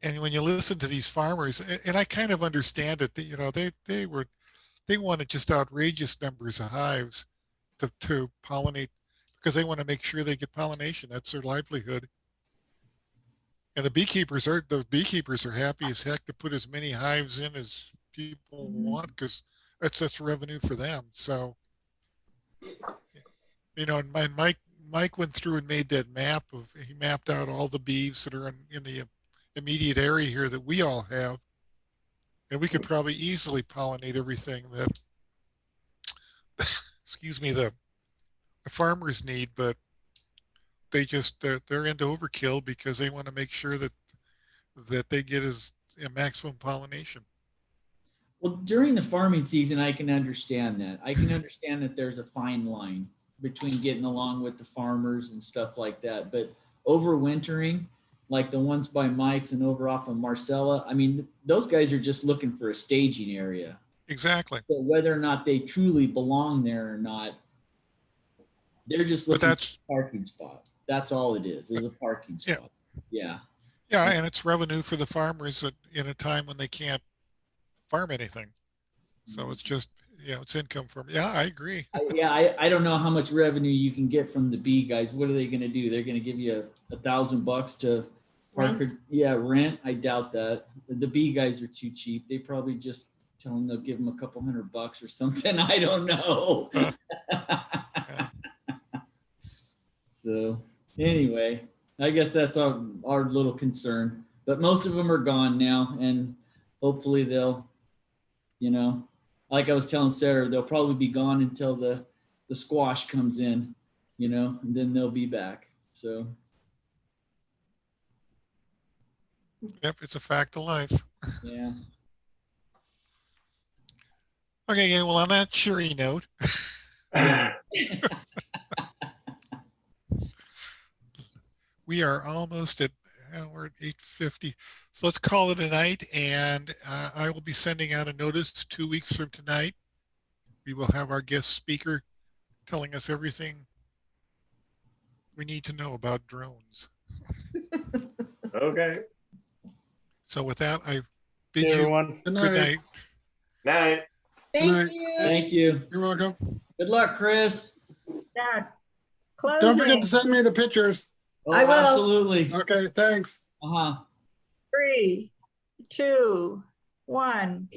And when you listen to these farmers, and I kind of understand it, you know, they wanted just outrageous numbers of hives to pollinate because they want to make sure they get pollination. That's their livelihood. And the beekeepers are happy as heck to put as many hives in as people want because that's revenue for them. So, you know, and Mike went through and made that map he mapped out all the beeves that are in the immediate area here that we all have. And we could probably easily pollinate everything that, excuse me, the farmers need, but they're into overkill because they want to make sure that they get a maximum pollination. Well, during the farming season, I can understand that. I can understand that there's a fine line between getting along with the farmers and stuff like that. But overwintering, like the ones by Mike's and over off of Marcella, I mean, those guys are just looking for a staging area. Exactly. So whether or not they truly belong there or not, they're just looking for a parking spot. That's all it is a parking spot. Yeah. Yeah, and it's revenue for the farmers in a time when they can't farm anything. So it's just, it's income from. Yeah, I agree. I don't know how much revenue you can get from the bee guys. What are they going to do? They're going to give you $1,000 to park. Rent. I doubt that. The bee guys are too cheap. They probably just tell them they'll give them a couple $100 or something. I don't know. So anyway, I guess that's our little concern. But most of them are gone now, and hopefully they'll, like I was telling Sarah, they'll probably be gone until the squash comes in, and then they'll be back. So Yep, it's a fact of life. yeah. Okay, yeah, well, on that cheery note, we are almost at, we're at 8:50. So let's call it a night, and I will be sending out a notice 2 weeks from tonight. We will have our guest speaker telling us everything we need to know about drones. Okay. So with that, I bid Hey, you everyone. Good good night. night. Night. Thank night. you. Thank you. You're welcome. Good luck, Chris. Yeah. Don't forget to Closing, send me the pictures. Oh, I will. absolutely. Okay, thanks. Uh-huh. 3, 2, 1.